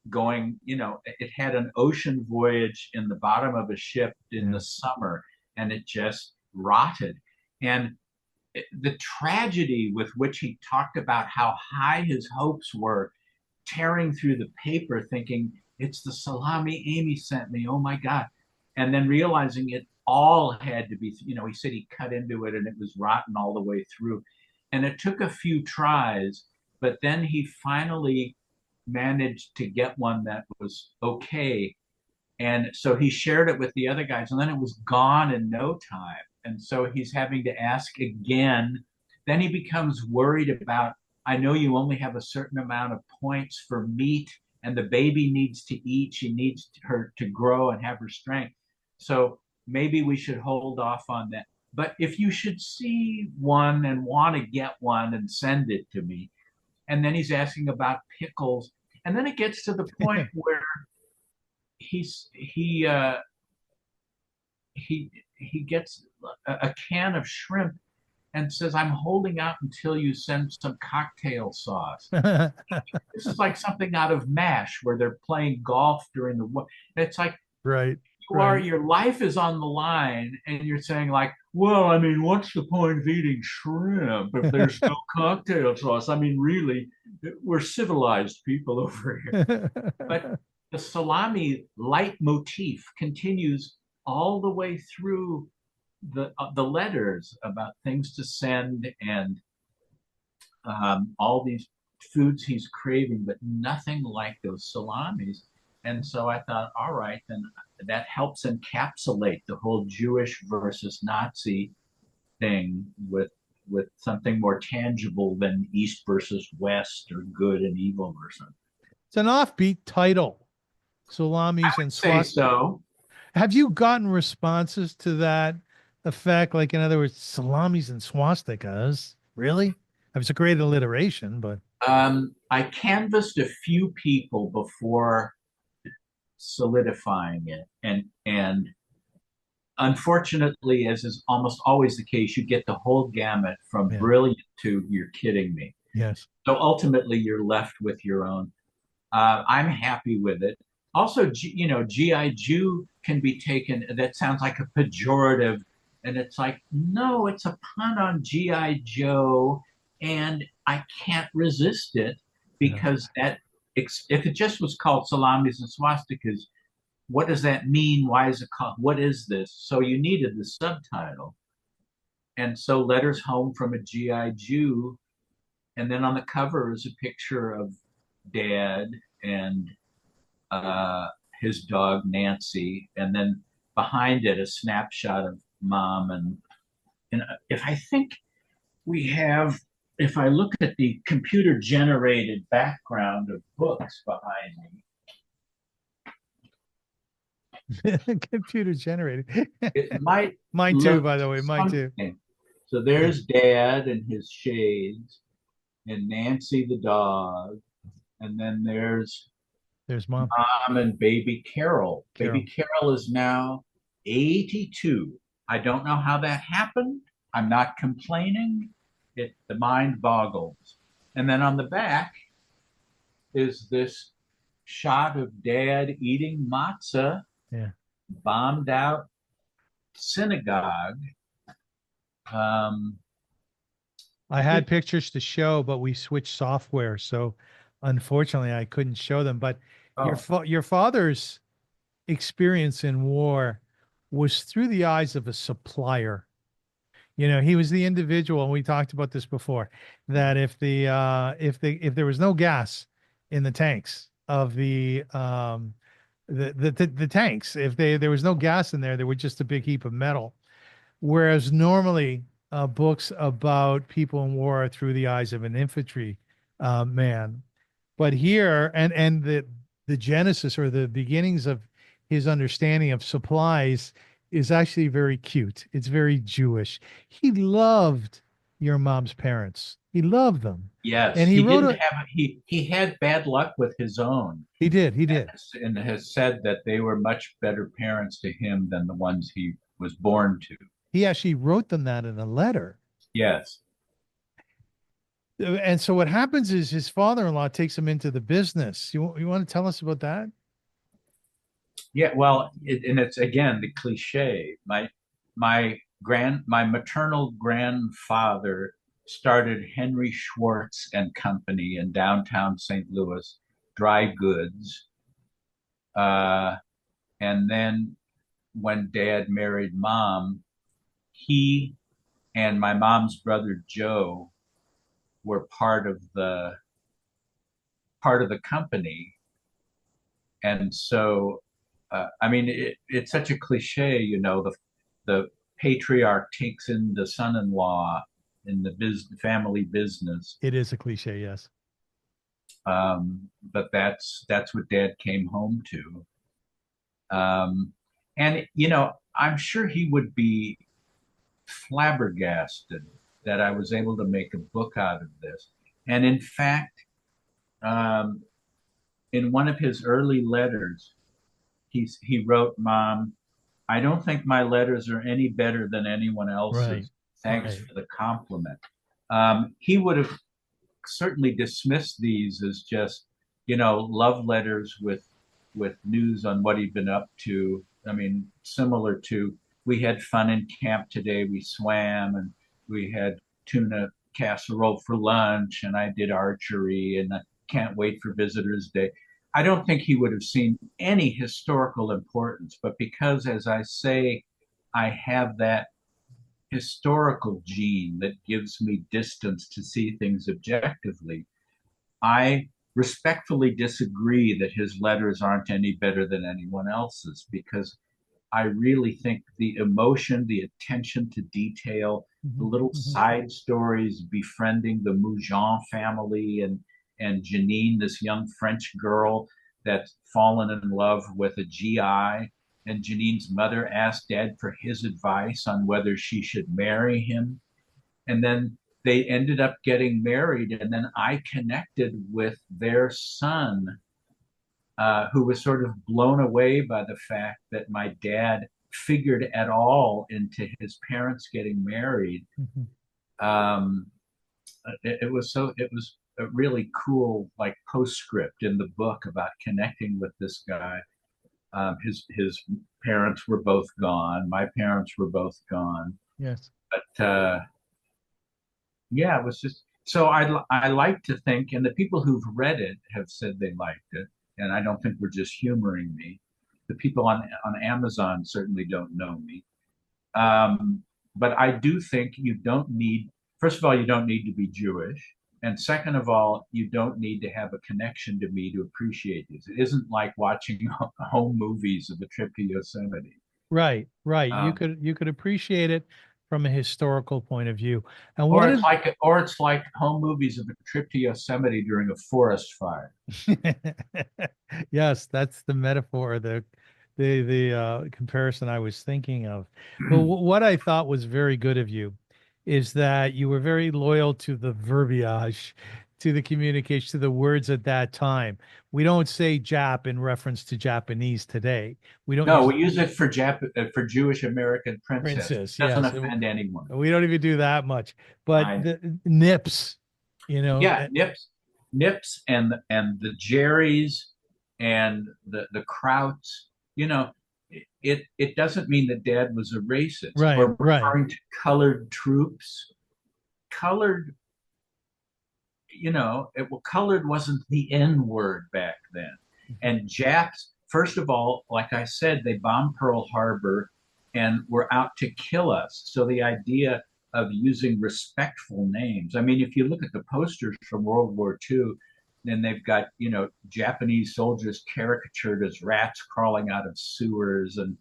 going, it had an ocean voyage in the bottom of a ship in the summer, and it just rotted. And the tragedy with which he talked about how high his hopes were, tearing through the paper, thinking, it's the salami Amy sent me. Oh my God. And then realizing it all had to be, he said he cut into it and it was rotten all the way through. And it took a few tries, but then he finally managed to get one that was okay. And so he shared it with the other guys, and then it was gone in no time. And so he's having to ask again. Then he becomes worried about, I know you only have a certain amount of points for meat, and the baby needs to eat. She needs her to grow and have her strength. So maybe we should hold off on that. But if you should see one and want to get one and send it to me. And then he's asking about pickles. And then it gets to the point where he's he gets a can of shrimp and says, "I'm holding out until you send some cocktail sauce." This is like something out of MASH where they're playing golf during the war. It's like, Right. your life is on the line, and you're saying like, well, I mean, what's the point of eating shrimp if there's no cocktail sauce? I mean, really, we're civilized people over here. But the salami leitmotif continues all the way through the letters about things to send, and all these foods he's craving, but nothing like those salamis. And so I thought, all right, then that helps encapsulate the whole Jewish versus Nazi thing with something more tangible than East versus West or good and evil or something. It's an offbeat title, Salamis and Say Swastikas. so. Have you gotten responses to that effect? Like, in other words, Salamis and Swastikas? Really? It's a great alliteration, but I canvassed a few people before solidifying it, and unfortunately, as is almost always the case, you get the whole gamut from yeah. brilliant to "you're kidding me." Yes. So ultimately, you're left with your own. I'm happy with it. Also, GI Jew can be taken. That sounds like a pejorative, and it's like, no, it's a pun on GI Joe, and I can't resist it because that if it just was called Salamis and Swastikas, what does that mean? Why is it called? What is this? So you needed the subtitle, and so Letters Home from a GI Jew, and then on the cover is a picture of Dad and his dog Nancy, and then behind it a snapshot of Mom. And if I think we have, if I look at the computer generated background of books behind me. Computer generated. It might mine too, by the way, mine too. So there's Dad and his shades, and Nancy the dog, and then there's Mom. Mom and baby Carol. Baby Carol is now 82. I don't know how that happened. I'm not complaining. The mind boggles. And then on the back is this shot of Dad eating matzah, bombed out synagogue. I had pictures to show, but we switched software, so unfortunately I couldn't show them. But your father's experience in war was through the eyes of a supplier. He was the individual, and we talked about this before, that if there was no gas in the tanks of the tanks, if there was no gas in there was just a big heap of metal. Whereas normally books about people in war are through the eyes of an infantry man. But here, and the genesis or the beginnings of his understanding of supplies is actually very cute. It's very Jewish. He loved your mom's parents. He loved them. Yes, And he he wrote didn't a, have he had bad luck with his own, he did. and has said that they were much better parents to him than the ones he was born to. He actually wrote them that in a letter. Yes. And so what happens is his father-in-law takes him into the business. You want to tell us about that? Yeah, well, and it's again the cliche. My maternal grandfather started Henry Schwarz and Company in downtown St. Louis, dry goods. And then when Dad married Mom, he and my mom's brother Joe were part of the company, and so I mean, it's such a cliche, the patriarch takes in the son-in-law in the family business. It is a cliche, yes. But that's what Dad came home to. And I'm sure he would be flabbergasted that I was able to make a book out of this. And in fact, um, in one of his early letters, he wrote, "Mom, I don't think my letters are any better than anyone Right. else's. Thanks Right. for the compliment." He would have certainly dismissed these as just, love letters with news on what he'd been up to. I mean, similar to, we had fun in camp today. We swam and we had tuna casserole for lunch, and I did archery, and I can't wait for Visitors Day. I don't think he would have seen any historical importance, but because, as I say, I have that historical gene that gives me distance to see things objectively, I respectfully disagree that his letters aren't any better than anyone else's, because I really think the emotion, the attention to detail, the Mhm, little mhm. side stories befriending the Moujon family, and Janine, this young French girl that's fallen in love with a GI. And Janine's mother asked Dad for his advice on whether she should marry him. And then they ended up getting married. And then I connected with their son, who was sort of blown away by the fact that my dad figured at all into his parents getting married. Mhm. Um, it was a really cool, like, postscript in the book about connecting with this guy. His parents were both gone. My parents were both gone. Yes. But yeah, it was just so I like to think, and the people who've read it have said they liked it, and I don't think we're just humoring me. The people on Amazon certainly don't know me. But I do think you don't need, first of all, you don't need to be Jewish. And second of all, you don't need to have a connection to me to appreciate this. It isn't like watching home movies of a trip to Yosemite. Right, right. Um, You could appreciate it from a historical point of view. And one of or it's like home movies of a trip to Yosemite during a forest fire. yes, that's the metaphor, the comparison I was thinking of. But what I thought was very good of you is that you were very loyal to the verbiage, to the communication, to the words at that time. We don't say Jap in reference to Japanese today. We don't No, use we use it for for Jewish American princess. princess, It doesn't yes. offend anyone. We don't even do that much. But I the nips, Yeah, Nips, and the Jerrys and the Krauts. You know, it doesn't mean that Dad was a racist right, or right. referring to colored troops. Colored, well, colored wasn't the N word back then. And Japs, first of all, like I said, they bombed Pearl Harbor and were out to kill us. So the idea of using respectful names, I mean, if you look at the posters from World War II, then they've got, Japanese soldiers caricatured as rats crawling out of sewers, and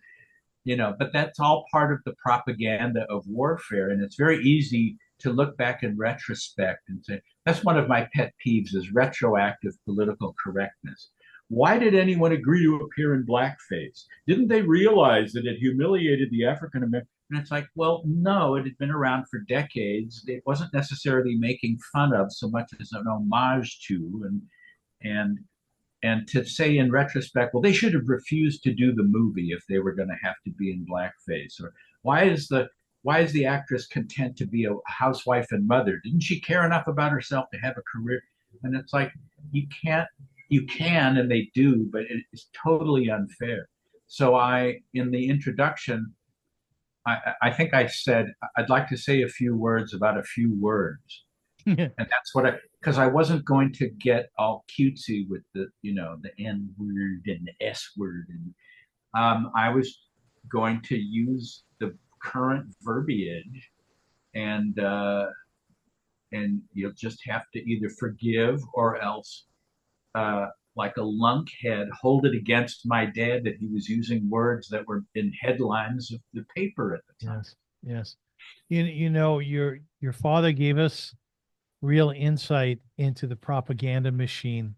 but that's all part of the propaganda of warfare. And it's very easy to look back in retrospect and say, that's one of my pet peeves, is retroactive political correctness. Why did anyone agree to appear in blackface? Didn't they realize that it humiliated the African American? And it's like, well, no, it had been around for decades. It wasn't necessarily making fun of so much as an homage to, and and to say in retrospect, well, they should have refused to do the movie if they were going to have to be in blackface. Or why is the actress content to be a housewife and mother? Didn't she care enough about herself to have a career? And it's like you can't, you can, and they do, but it is totally unfair. So in the introduction, I think I said I'd like to say a few words about a few words, and that's what because I wasn't going to get all cutesy with the N word and the S word, and I was going to use the current verbiage, and you'll just have to either forgive or else, uh, like a lunkhead, hold it against my dad that he was using words that were in headlines of the paper at the time. Yes, yes. Your father gave us real insight into the propaganda machine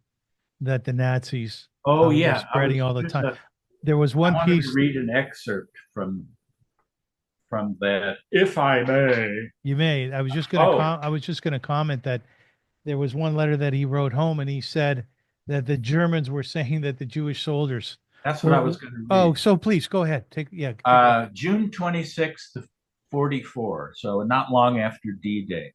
that the Nazis Oh were yeah, spreading all the time. There was I one wanted to piece. read an excerpt from that, if I may. You may. Oh, I was just gonna comment that there was one letter that he wrote home, and he said that the Germans were saying that the Jewish soldiers that's what I were. was going to Oh, read. so please go ahead. Take it. June 26th of 44, so not long after D-Day.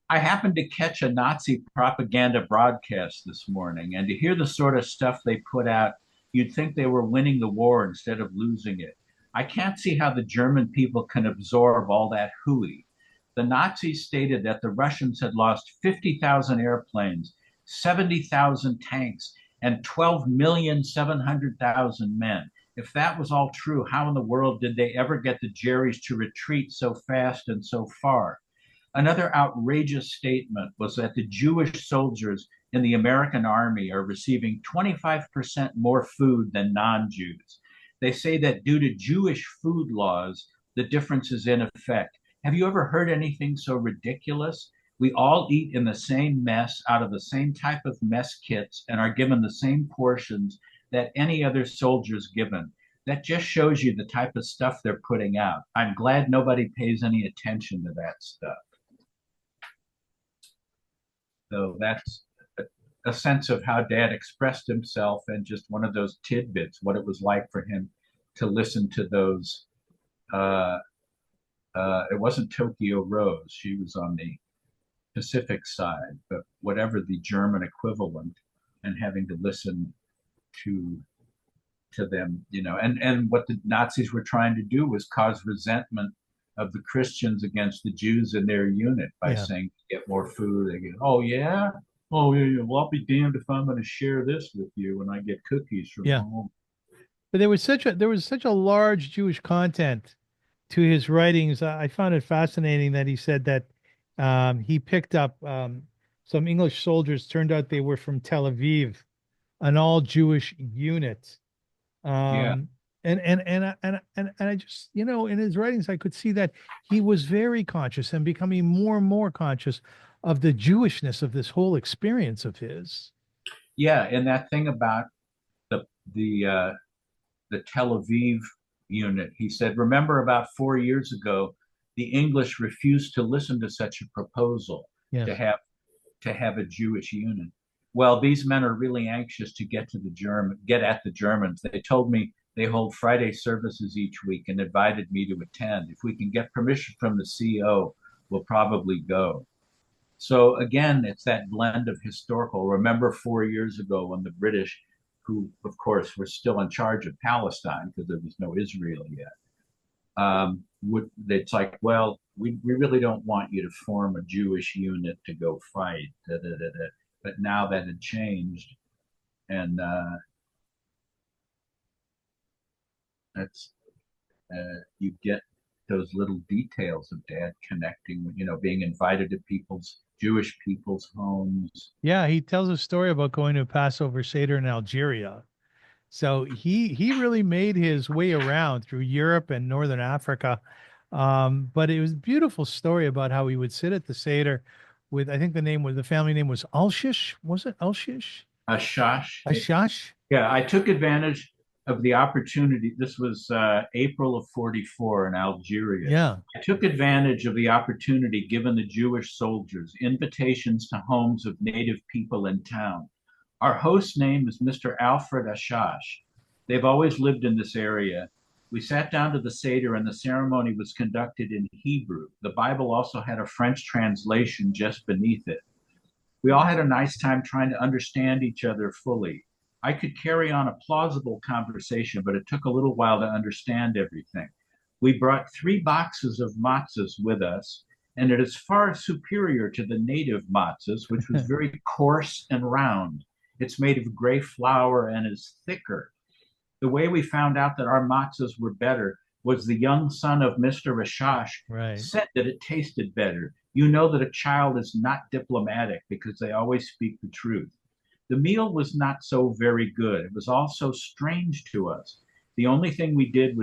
I happened to catch a Nazi propaganda broadcast this morning, and to hear the sort of stuff they put out, you'd think they were winning the war instead of losing it. I can't see how the German people can absorb all that hooey. The Nazis stated that the Russians had lost 50,000 airplanes, 70,000 tanks, and 12,700,000 men. If that was all true, how in the world did they ever get the Jerry's to retreat so fast and so far? Another outrageous statement was that the Jewish soldiers in the American army are receiving 25% more food than non Jews. They say that due to Jewish food laws, the difference is in effect. Have you ever heard anything so ridiculous? We all eat in the same mess out of the same type of mess kits and are given the same portions that any other soldier's given. That just shows you the type of stuff they're putting out. I'm glad nobody pays any attention to that stuff. So that's a sense of how Dad expressed himself, and just one of those tidbits, what it was like for him to listen to those. Uh, it wasn't Tokyo Rose; she was on the Pacific side, but whatever the German equivalent, and having to listen to them, and what the Nazis were trying to do was cause resentment of the Christians against the Jews in their unit by Yeah. saying, get more food. They go, oh, yeah? Oh, yeah, yeah. Well, I'll be damned if I'm going to share this with you when I get cookies from Yeah. home. But there was such a large Jewish content to his writings. I found it fascinating that he said that he picked up some English soldiers. Turned out they were from Tel Aviv, an all Jewish unit. Yeah. Um, and I just, in his writings, I could see that he was very conscious and becoming more and more conscious of the Jewishness of this whole experience of his. Yeah. And that thing about the, the, uh, the Tel Aviv unit, he said, remember about 4 years ago, the English refused to listen to such a proposal to Yes. have a Jewish unit. Well, these men are really anxious to get at the Germans. They told me they hold Friday services each week and invited me to attend. If we can get permission from the CO, we'll probably go. So again, it's that blend of historical. Remember 4 years ago when the British, who of course were still in charge of Palestine because there was no Israel yet, it's like, well, we really don't want you to form a Jewish unit to go fight. Da, da, da, da. But now that had changed, and that's you get those little details of Dad connecting, being invited to Jewish people's homes. Yeah, he tells a story about going to a Passover Seder in Algeria. So he really made his way around through Europe and Northern Africa. But it was a beautiful story about how he would sit at the Seder with, I think the family name was Alshish. Was it Alshish? Ashash, Ashash? Yeah, I took advantage of the opportunity. This was April of 44 in Algeria. Yeah. I took advantage of the opportunity given the Jewish soldiers, invitations to homes of native people in town. Our host's name is Mr. Alfred Ashash. They've always lived in this area. We sat down to the Seder, and the ceremony was conducted in Hebrew. The Bible also had a French translation just beneath it. We all had a nice time trying to understand each other fully. I could carry on a plausible conversation, but it took a little while to understand everything. We brought 3 boxes of matzahs with us, and it is far superior to the native matzahs, which was very coarse and round. It's made of gray flour and is thicker. The way we found out that our matzahs were better was the young son of Mr. Rashash Right. said that it tasted better. You know that a child is not diplomatic because they always speak the truth. The meal was not so very good. It was also strange to us. The only thing we did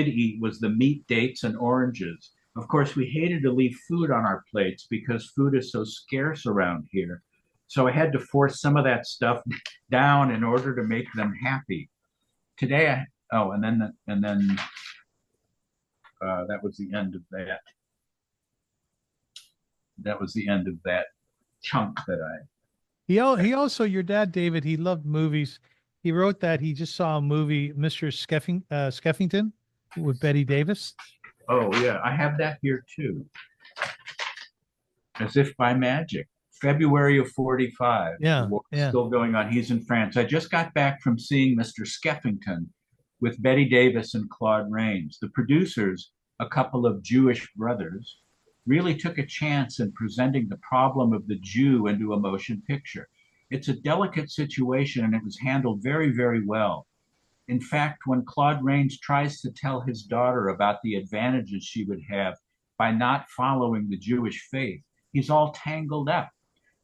eat was the meat, dates, and oranges. Of course, we hated to leave food on our plates because food is so scarce around here. So I had to force some of that stuff down in order to make them happy. Today, that was the end of that. That was the end of that chunk that I. He also, your dad, David, he loved movies. He wrote that he just saw a movie, Mr. Skeffington, with Betty Davis. Oh yeah, I have that here too. As if by magic. February of 45. The Yeah, war is yeah. still going on. He's in France. I just got back from seeing Mr. Skeffington with Betty Davis and Claude Rains. The producers, a couple of Jewish brothers, really took a chance in presenting the problem of the Jew into a motion picture. It's a delicate situation and it was handled very, very well. In fact, when Claude Rains tries to tell his daughter about the advantages she would have by not following the Jewish faith, he's all tangled up.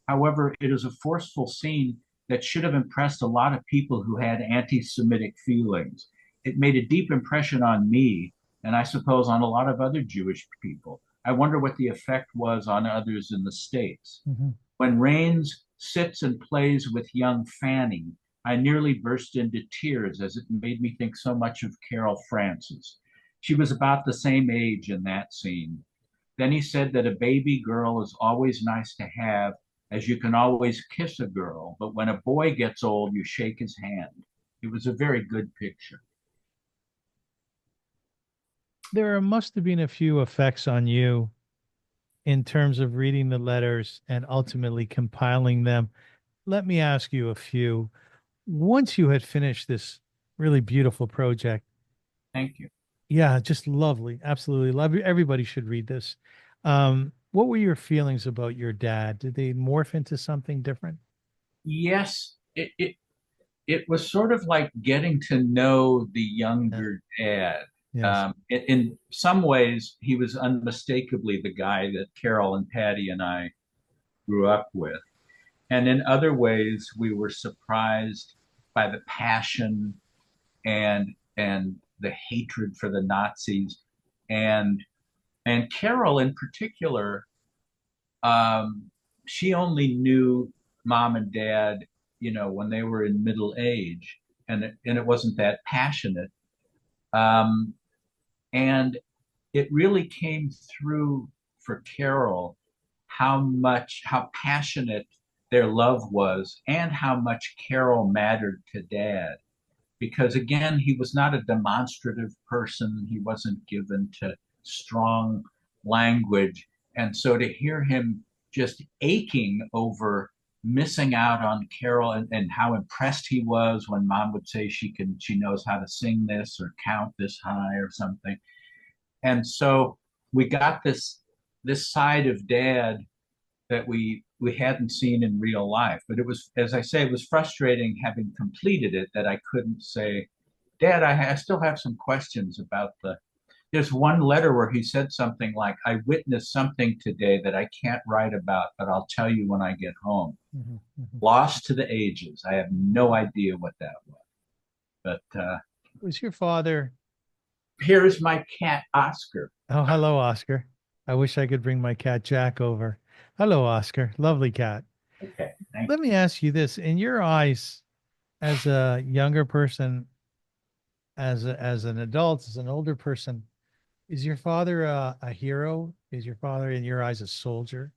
However, it is a forceful scene that should have impressed a lot of people who had anti Semitic feelings. It made a deep impression on me, and I suppose on a lot of other Jewish people. I wonder what the effect was on others in the States. Mhm. When Rains sits and plays with young Fanny, I nearly burst into tears as it made me think so much of Carol Francis. She was about the same age in that scene. Then he said that a baby girl is always nice to have, as you can always kiss a girl, but when a boy gets old, you shake his hand. It was a very good picture. There must have been a few effects on you in terms of reading the letters and ultimately compiling them. Let me ask you a few. Once you had finished this really beautiful project, Thank you. yeah, just lovely, absolutely love. Everybody should read this. What were your feelings about your dad? Did they morph into something different? Yes, it was sort of like getting to know the Yeah. younger dad. Yes. In some ways, he was unmistakably the guy that Carol and Patty and I grew up with. And in other ways, we were surprised by the passion and the hatred for the Nazis. And and Carol in particular, um, she only knew mom and dad, when they were in middle age, and it wasn't that passionate. Um, and it really came through for Carol how passionate their love was and how much Carol mattered to dad. Because again, he was not a demonstrative person. He wasn't given to strong language. And so to hear him just aching over missing out on Carol and how impressed he was when mom would say she knows how to sing this or count this high or something. And so we got this side of dad that we hadn't seen in real life. But it was, as I say, it was frustrating having completed it that I couldn't say, Dad, I still have some questions about the. There's one letter where he said something like, I witnessed something today that I can't write about, but I'll tell you when I get home. Mhm, mhm. Lost to the ages. I have no idea what that was. But Was your father? here's my cat, Oscar. Oh, hello, Oscar. I wish I could bring my cat Jack over. Hello, Oscar. Lovely cat. Okay, thank Let me ask you this. In your eyes, as a younger person, as an adult, as an older person, is your father a hero? Is your father in your eyes a soldier?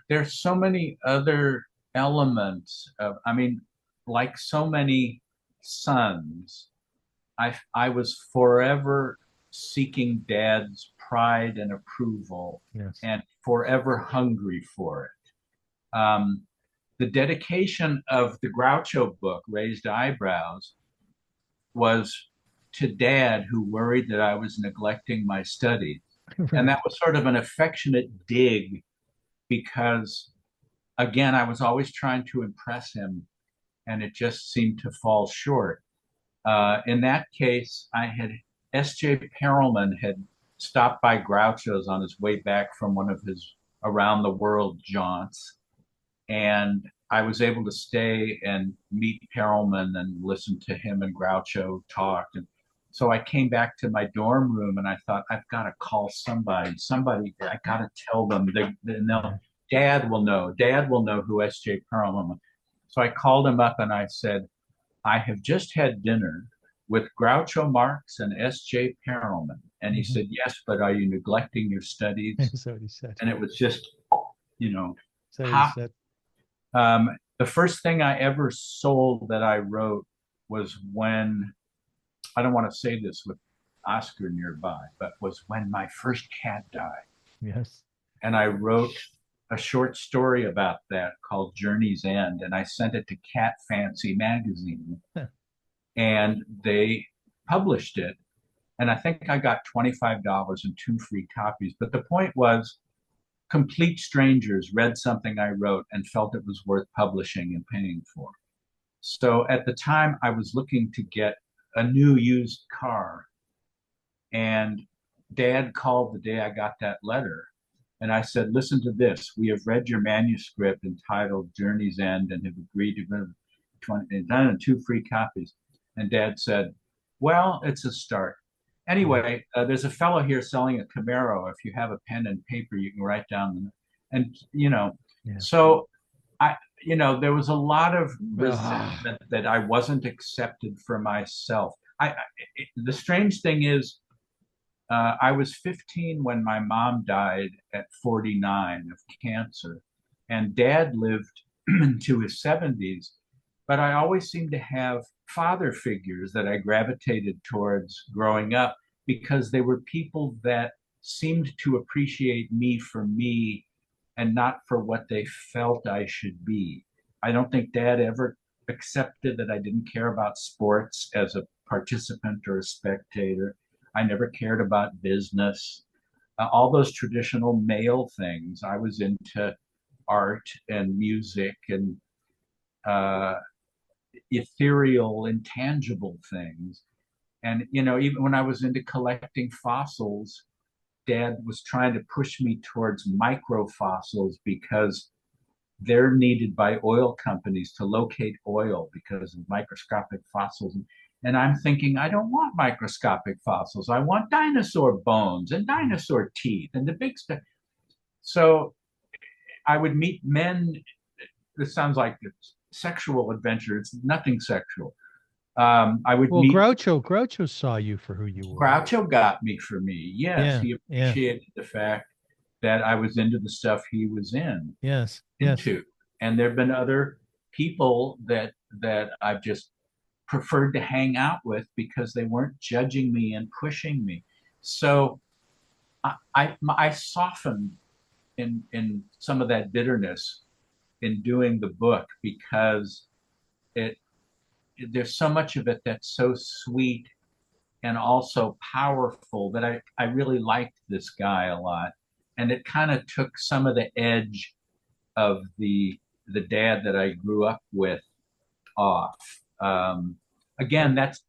There's so many other elements of, I mean, like so many sons, I was forever seeking dad's pride and approval Yes. and forever hungry for it. The dedication of the Groucho book, Raised Eyebrows, was to dad who worried that I was neglecting my studies. And Right. that was sort of an affectionate dig because, again, I was always trying to impress him and it just seemed to fall short. In that case, I had S.J. Perelman had stopped by Groucho's on his way back from one of his around the world jaunts, and I was able to stay and meet Perelman and listen to him and Groucho talk. And so I came back to my dorm room and I thought, I've got to call somebody. Somebody, I got to tell them. Yeah. Dad will know. Dad will know who S.J. Perelman was. So I called him up and I said, I have just had dinner with Groucho Marx and S.J. Perelman. And he Mhm. said, yes, but are you neglecting your studies? That's what he said. And it was just, you know, That's what he pop. said. The first thing I ever sold that I wrote was when, I don't want to say this with Oscar nearby, but was when my first cat died. Yes. And I wrote a short story about that called Journey's End. And I sent it to Cat Fancy magazine and they published it. And I think I got $25 and two free copies. But the point was, complete strangers read something I wrote and felt it was worth publishing and paying for. So at the time, I was looking to get a new used car. And dad called the day I got that letter. And I said, listen to this. We have read your manuscript entitled Journey's End and have agreed to give 20, and two free copies. And dad said, well, it's a start. Yeah. Anyway, there's a fellow here selling a Camaro. If you have a pen and paper, you can write down and Yeah. so I, there was a lot of Ah, resentment that I wasn't accepted for myself. The strange thing is, I was 15 when my mom died at 49 of cancer, and dad lived into his 70s. But I always seemed to have father figures that I gravitated towards growing up because they were people that seemed to appreciate me for me and not for what they felt I should be. I don't think dad ever accepted that I didn't care about sports as a participant or a spectator. I never cared about business. All those traditional male things. I was into art and music and uh, ethereal, intangible things. And, even when I was into collecting fossils, dad was trying to push me towards microfossils because they're needed by oil companies to locate oil because of microscopic fossils. And I'm thinking, I don't want microscopic fossils. I want dinosaur bones and dinosaur teeth and the big stuff. So I would meet men. This sounds like it's sexual adventure. It's nothing sexual. I would well, meet Groucho saw you for who you were. Groucho got me for me. Yes, Yeah. he Yeah. appreciated the fact that I was into the stuff he was Yes. Yes. into. And there've been other people that I've just preferred to hang out with because they weren't judging me and pushing me. So I softened in some of that bitterness in doing the book because it there's so much of it that's so sweet and also powerful that I really liked this guy a lot. And it kind of took some of the edge of the dad that I grew up with off. Well, Again, that's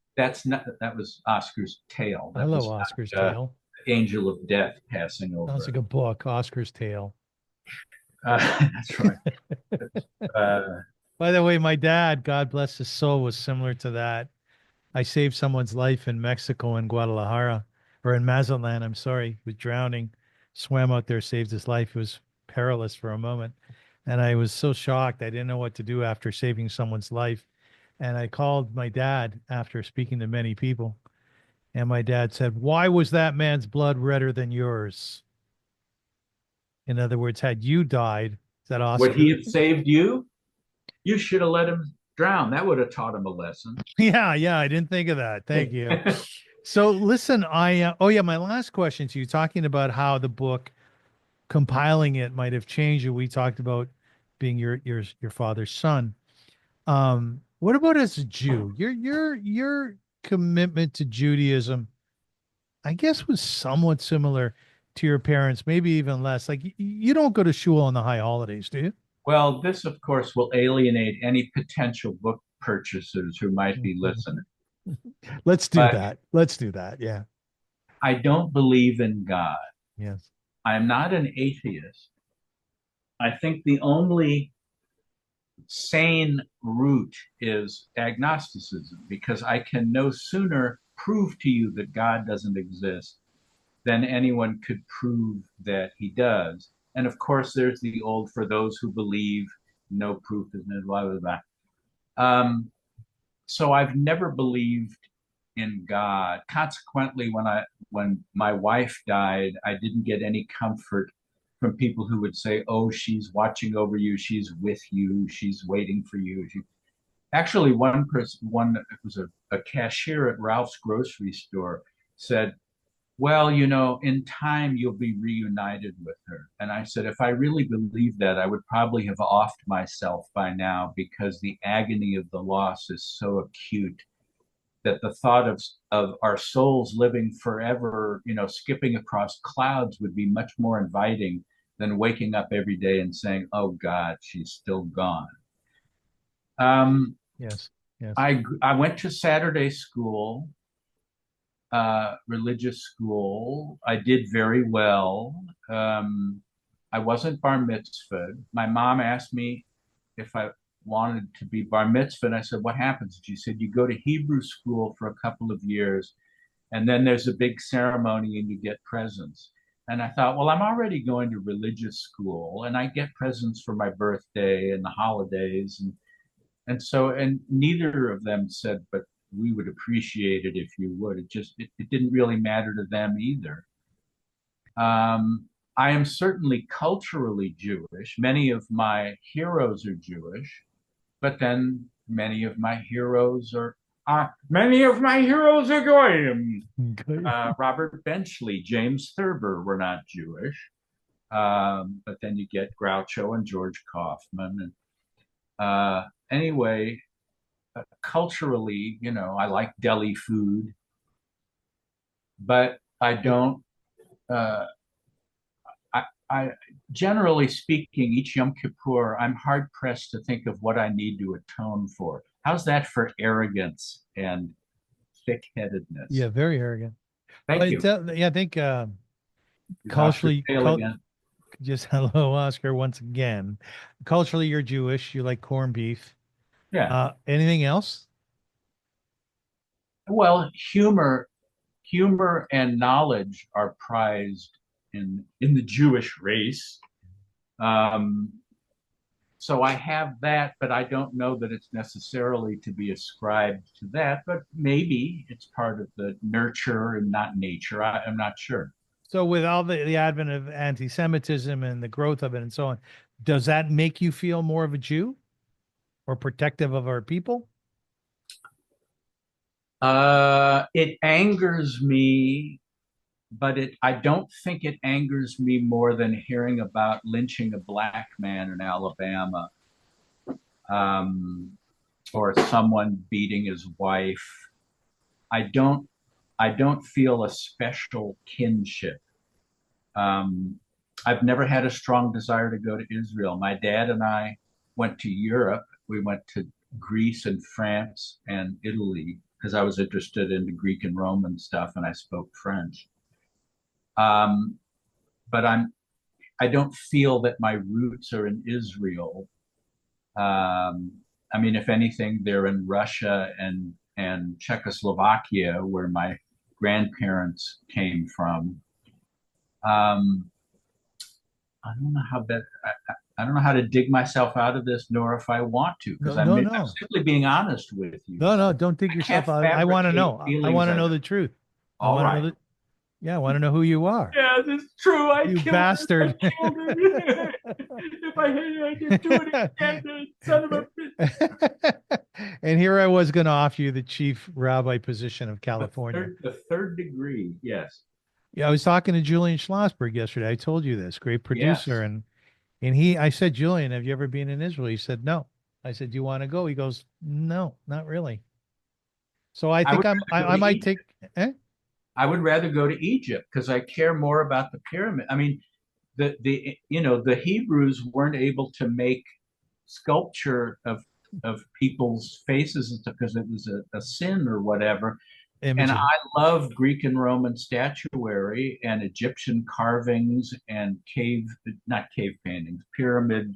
not that was Oscar's tale. I That love was Oscar's not Tale. Angel of Death passing Sounds over. like a book, Oscar's Tale. That's right. Uh, By the way, my dad, God bless his soul, was similar to that. I saved someone's life in Mexico in Guadalajara or in Mazatlan. I'm sorry, he was drowning. Swam out there, saved his life. It was perilous for a moment. And I was so shocked. I didn't know what to do after saving someone's life. And I called my dad after speaking to many people. And my dad said, "Why was that man's blood redder than yours?" In other words, had you died, said Would he Oscar. have saved you? You should have let him drown. That would have taught him a lesson. Yeah, yeah, I didn't think of that. Thank you. So listen, oh yeah, my last question to you, talking about how the book, compiling it, might have changed you. We talked about being your father's son. What about as a Jew? Your commitment to Judaism, I guess, was somewhat similar to your parents, maybe even less. Like you don't go to shul on the high holidays, do you? Well, this, of course, will alienate any potential book purchasers who might be listening. Let's do But that. Let's do that. Yeah. I don't believe in God. Yes. I'm not an atheist. I think the only sane route is agnosticism because I can no sooner prove to you that God doesn't exist than anyone could prove that he does. And of course, there's the old for those who believe, no proof is necessary, blah, blah, blah. So I've never believed in God. Consequently, when my wife died, I didn't get any comfort from people who would say, "Oh, she's watching over you, she's with you, she's waiting for you." Actually, one person, one it was a cashier at Ralph's grocery store, said, "Well, in time you'll be reunited with her." And I said, if I really believed that, I would probably have offed myself by now because the agony of the loss is so acute that the thought of our souls living forever, skipping across clouds would be much more inviting than waking up every day and saying, "Oh God, she's still gone." Um, Yes. Yes. I went to Saturday school, religious school. I did very well. I wasn't bar mitzvahed. My mom asked me if I wanted to be bar mitzvahed. And I said, "What happens?" She said, "You go to Hebrew school for a couple of years, and then there's a big ceremony and you get presents." And I thought, well, I'm already going to religious school and I get presents for my birthday and the holidays. And neither of them said, "But we would appreciate it if you would." It didn't really matter to them either. I am certainly culturally Jewish. Many of my heroes are Jewish, but then many of my heroes are Goyim. Good. Robert Benchley, James Thurber were not Jewish, but then you get Groucho and George Kaufman. Anyway, culturally, I like deli food, but I don't. Uh, I generally speaking, each Yom Kippur, I'm hard pressed to think of what I need to atone for. How's that for arrogance and thick-headedness? Yeah, very arrogant. Well, Thank you. yeah, I think Is Oscar culturally, Tail again? just hello, Oscar, once again. Culturally, you're Jewish. You like corned beef. Yeah. Anything else? Well, humor and knowledge are prized in the Jewish race. Um, so I have that, but I don't know that it's necessarily to be ascribed to that. But maybe it's part of the nurture and not nature. I'm not sure. So, with all the advent of anti-Semitism and the growth of it and so on, does that make you feel more of a Jew or protective of our people? It angers me, but I don't think it angers me more than hearing about lynching a black man in Alabama, um, or someone beating his wife. I don't I don't feel a special kinship. Um, I've never had a strong desire to go to Israel. My dad and I went to Europe. We went to Greece and France and Italy because I was interested in the Greek and Roman stuff, and I spoke French. Um, but I don't feel that my roots are in Israel. Um, I mean, if anything, they're in Russia and Czechoslovakia, where my grandparents came from. Um, I don't know how that. I don't know how to dig myself out of this, nor if I want to, because No, no, I'm no, simply being honest with you. no, no. Don't dig I can't yourself out. I want to fabricate know. I feelings want to I know don't. the truth. I All want to know right. that. Yeah, I want to know who you are. Yes, it's true. I You killed her. I bastard. killed her. If I hate her, I didn't do it again. Son of a bitch. And here I was going to offer you the chief rabbi position of California. The third degree. Yes. Yeah, I was talking to Julian Schlossberg yesterday. I told you this, great producer, Yes. and I said, Julian, have you ever been in Israel? He said, no. I said, do you want to go? He goes, no, not really. So I I think would rather go I to might Egypt. take. Eh? I would rather go to Egypt because I care more about the pyramid. I mean, the Hebrews weren't able to make sculpture of people's faces because it was a sin or whatever. And I Imaging. love Greek and Roman statuary and Egyptian carvings and not cave paintings, pyramid,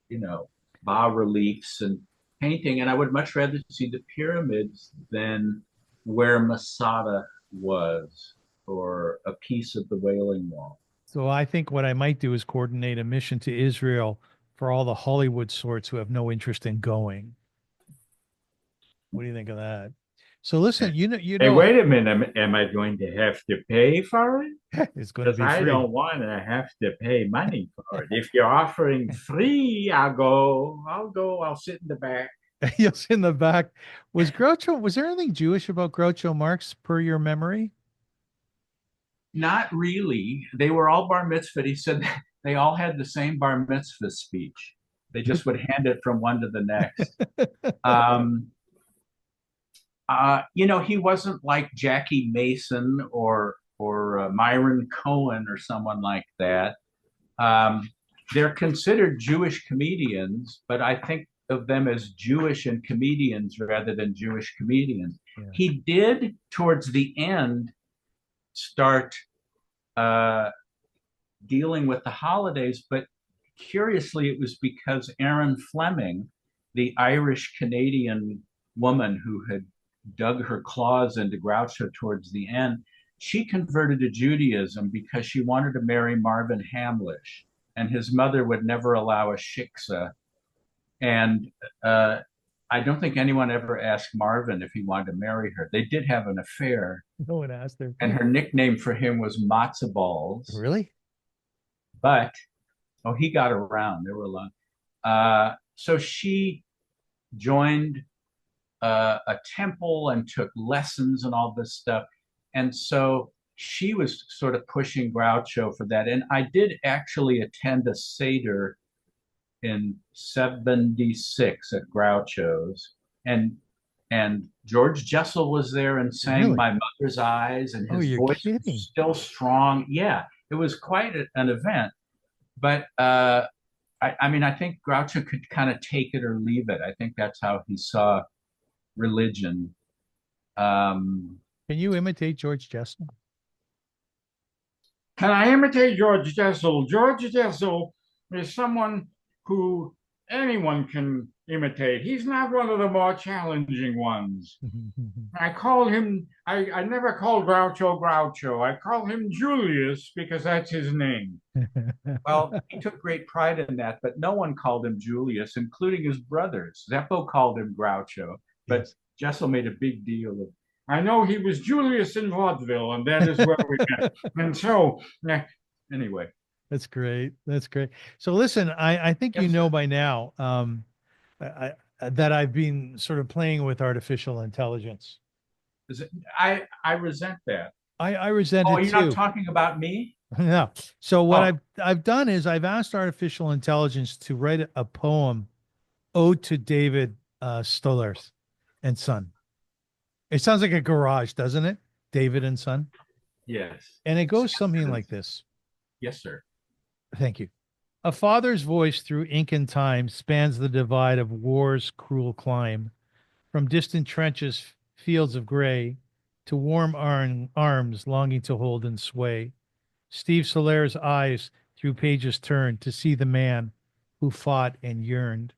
you know, bas reliefs and painting. And I would much rather see the pyramids than where Masada was or a piece of the Wailing Wall. So I think what I might do is coordinate a mission to Israel for all the Hollywood sorts who have no interest in going. What do you think of that? So listen, Hey, wait a minute. Am I going to have to pay for it? it's going to Because be I free. don't want to have to pay money for it. If you're offering free, I'll go. I'll go. I'll sit in the back. You'll see in the back. Was there anything Jewish about Groucho Marx per your memory? Not really. They were all bar mitzvah. He said they all had the same bar mitzvah speech. They just would hand it from one to the next. Um, he wasn't like Jackie Mason or Myron Cohen or someone like that. Um, they're considered Jewish comedians, but I think of them as Jewish and comedians rather than Jewish comedians. Yeah. He did towards the end start uh, dealing with the holidays, but curiously, it was because Aaron Fleming, the Irish Canadian woman who had dug her claws into Groucho towards the end, she converted to Judaism because she wanted to marry Marvin Hamlish, and his mother would never allow a shiksa. And I don't think anyone ever asked Marvin if he wanted to marry her. They did have an affair, No one asked her. and her nickname for him was Matzo Balls. Really? But he got around. There were a lot. So she joined a temple and took lessons and all this stuff. And so she was sort of pushing Groucho for that. And I did actually attend a Seder in 76 at Groucho's. And George Jessel was there and sang Really? My Mother's Eyes, and Oh, his you're voice kidding. was still strong. Yeah, it was quite an event. But I mean, I think Groucho could kind of take it or leave it. I think that's how he saw religion. Um, Can you imitate George Jessel? Can I imitate George Jessel? George Jessel is someone who anyone can imitate. He's not one of the more challenging ones. I call him, I never called Groucho Groucho. I call him Julius because that's his name. well, he took great pride in that, but no one called him Julius, including his brothers. Zeppo called him Groucho, but Yes. Jessel made a big deal of. I know he was Julius in vaudeville, and that is where we met. And so, Anyway, That's great. That's great. So listen, I think you yes, know sir. by now that I've been sort of playing with artificial intelligence. I resent that. I resent Oh, it you're not too. talking about me? No. So what Oh, I've done is I've asked artificial intelligence to write a poem, ode to David Stoliar and Son. It sounds like a garage, doesn't it? David and Son. yes. And it goes Yes, something it like is. this. Yes, sir. Thank you. A father's voice through ink and time spans the divide of war's cruel climb, from distant trenches, fields of gray, to warm arms longing to hold and sway. Steve Solaire's eyes through pages turned to see the man who fought and yearned.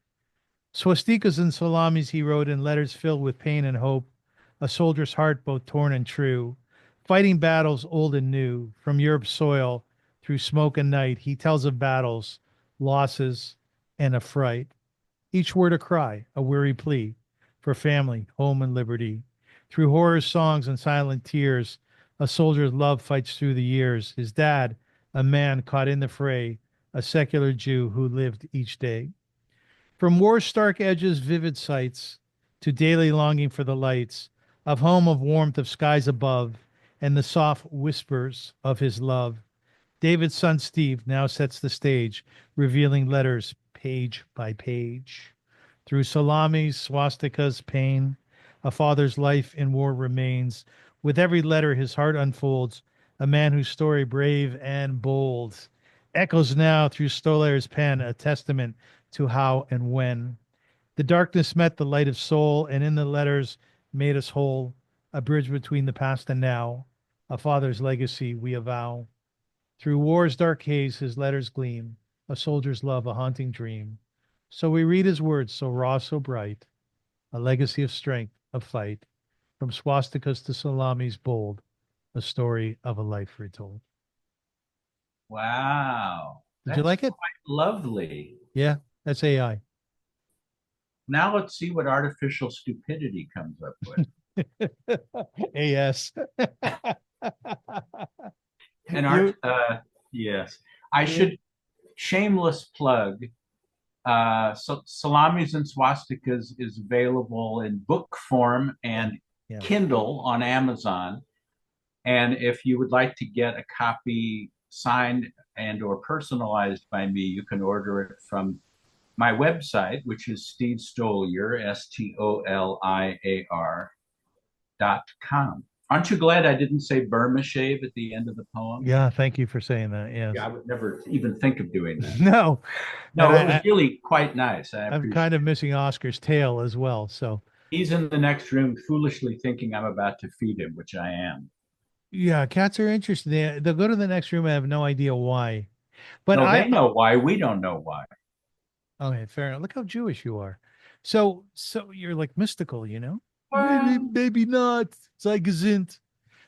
Swastikas and salamis he wrote in letters filled with pain and hope, a soldier's heart both torn and true. Fighting battles old and new, from Europe's soil through smoke and night, he tells of battles losses, and affright. Each word a cry, a weary plea for family, home, and liberty. Through horror songs and silent tears, a soldier's love fights through the years. His dad, a man caught in the fray, a secular Jew who lived each day. From war's stark edges, vivid sights, to daily longing for the lights of home, of warmth, of skies above, and the soft whispers of his love. David's son Steve now sets the stage, revealing letters page by page. Through Salamis Swastikas pain, a father's life in war remains. With every letter his heart unfolds, a man whose story brave and bold echoes now through Stoliar's pen, a testament to how and when. The darkness met the light of soul, and in the letters made us whole, a bridge between the past and now, a father's legacy we avow. Through war's dark haze his letters gleam, a soldier's love, a haunting dream. So we read his words, so raw, so bright, a legacy of strength, of fight, from swastikas to salamis bold, a story of a life retold. Wow. Did you like it? Quite lovely. Yeah, that's AI. Now let's see what artificial stupidity comes up with. AS. And art, yes. I should shameless plug. So Salamis and Swastikas is available in book form and Kindle on Amazon. And if you would like to get a copy signed and or personalized by me, you can order it from my website, which is Steve Stoliar, STOLIAR.com. Aren't you glad I didn't say Burma shave at the end of the poem? Yeah, thank you for saying that. Yes. Yeah, I would never even think of doing that. No. No, it was really quite nice. I'm kind of missing Oscar's tail as well. So he's in the next room foolishly thinking I'm about to feed him, which I am. Yeah, cats are interesting. They'll go to the next room. I have no idea why. But no, they know why. We don't know why. Okay, fair enough. Look how Jewish you are. So you're like mystical, you know? Maybe not. Zeitgesinnt.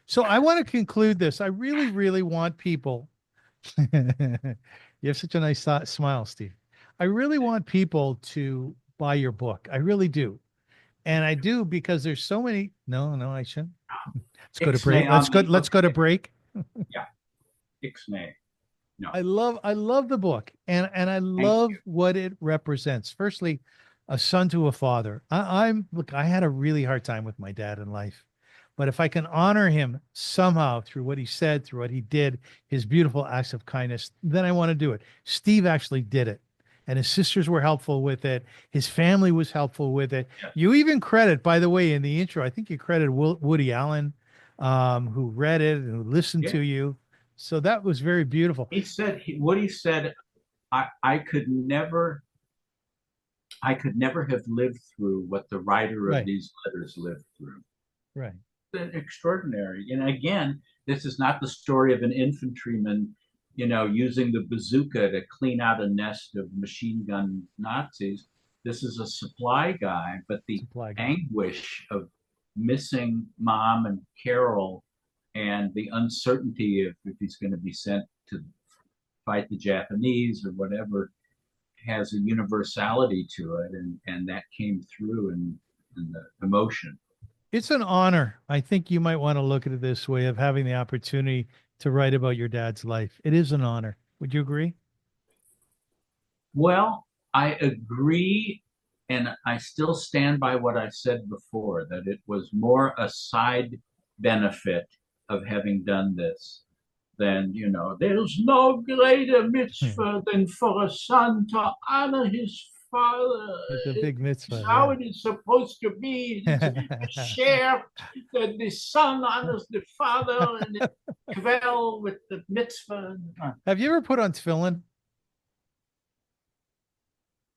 So I want to conclude this. I really, really want people. You have such a nice smile, Steve. I really want people to buy your book. I really do. And I do because there's so many. No, I shouldn't. Let's go to break. Let's go to break. Yeah. Ixnay. No. I love the book and I love what it represents. Firstly, a son to a father. I had a really hard time with my dad in life, but if I can honor him somehow through what he said, through what he did, his beautiful acts of kindness, then I want to do it. Steve actually did it, and his sisters were helpful with it. His family was helpful with it. Yeah. You even credit, by the way, in the intro, I think you credit Woody Allen, who read it and who listened to you. So that was very beautiful. He said, Woody said, I could never have lived through what the writer of these letters lived through. Right. Extraordinary. And again, this is not the story of an infantryman, using the bazooka to clean out a nest of machine gun Nazis. This is a supply guy, but the anguish of missing Mom and Carol and the uncertainty of if he's going to be sent to fight the Japanese or whatever has a universality to it, and that came through in the emotion. It's an honor. I think you might want to look at it this way of having the opportunity to write about your dad's life. It is an honor. Would you agree? Well, I agree, and I still stand by what I said before, that it was more a side benefit of having done this than, there's no greater mitzvah than for a son to honor his father. It's a big mitzvah. It's how it is supposed to be. It's a share that the son honors the father and it dwell with the mitzvah. Have you ever put on tefillin?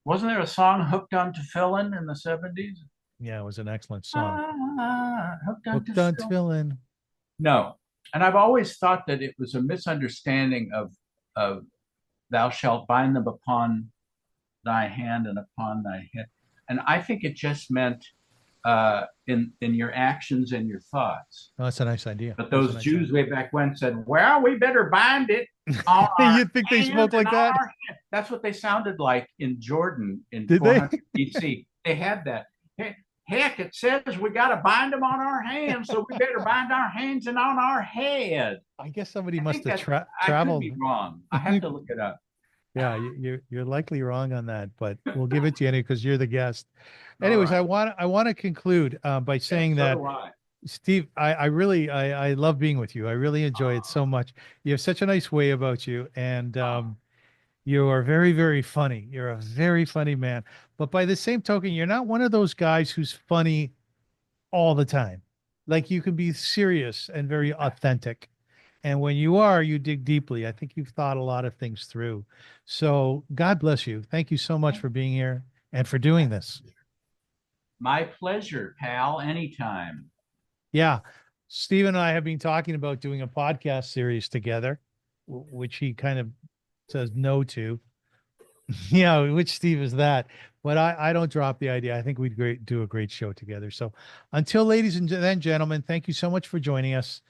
Wasn't there a song hooked on tefillin in the 70s? Yeah, it was an excellent song. Hooked on tefillin. No. And I've always thought that it was a misunderstanding of thou shalt bind them upon thy hand and upon thy head. And I think it just meant in your actions and your thoughts. Oh, that's a nice idea. But those Jews way back when said, well, we better bind it on our You'd think they hands spoke and like on that? our That's what they sounded like in Jordan in Did they? 400 BC. They had that. Heck, it says we got to bind them on our hands, so we better bind our hands and on our head. I guess somebody I must think have that I could traveled. be wrong. I have to look it up. Yeah, you're likely wrong on that, but we'll give it to you anyway because you're the guest. All Anyways, right. I want to conclude by saying So that do I. Steve, I really I love being with you. I really enjoy it so much. You have such a nice way about you, and you are very, very funny. You're a very funny man. But by the same token, you're not one of those guys who's funny all the time. Like you can be serious and very authentic. And when you are, you dig deeply. I think you've thought a lot of things through. So God bless you. Thank you so much for being here and for doing this. My pleasure, pal. Anytime. Yeah. Steve and I have been talking about doing a podcast series together, which he kind of says no to. Yeah, which Steve is that? But I don't drop the idea. I think we'd do a great show together. So until ladies and then gentlemen, thank you so much for joining us.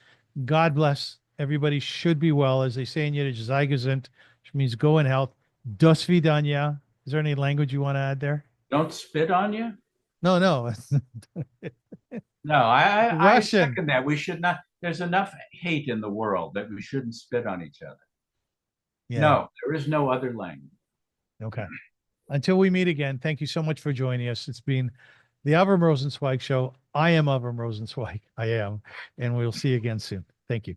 God bless. Everybody should be well, as they say in Yiddish, sei gesund, which means go in health. Das vidanya. Is there any language you want to add there? Don't spit on you. No, no. No, I Russian. second that. We should not. There's enough hate in the world that we shouldn't spit on each other. Yeah. No, there is no other language. Okay. Until we meet again, thank you so much for joining us. It's been the Avrum Rosensweig Show. I am Avrum Rosensweig. I am. And we'll see you again soon. Thank you.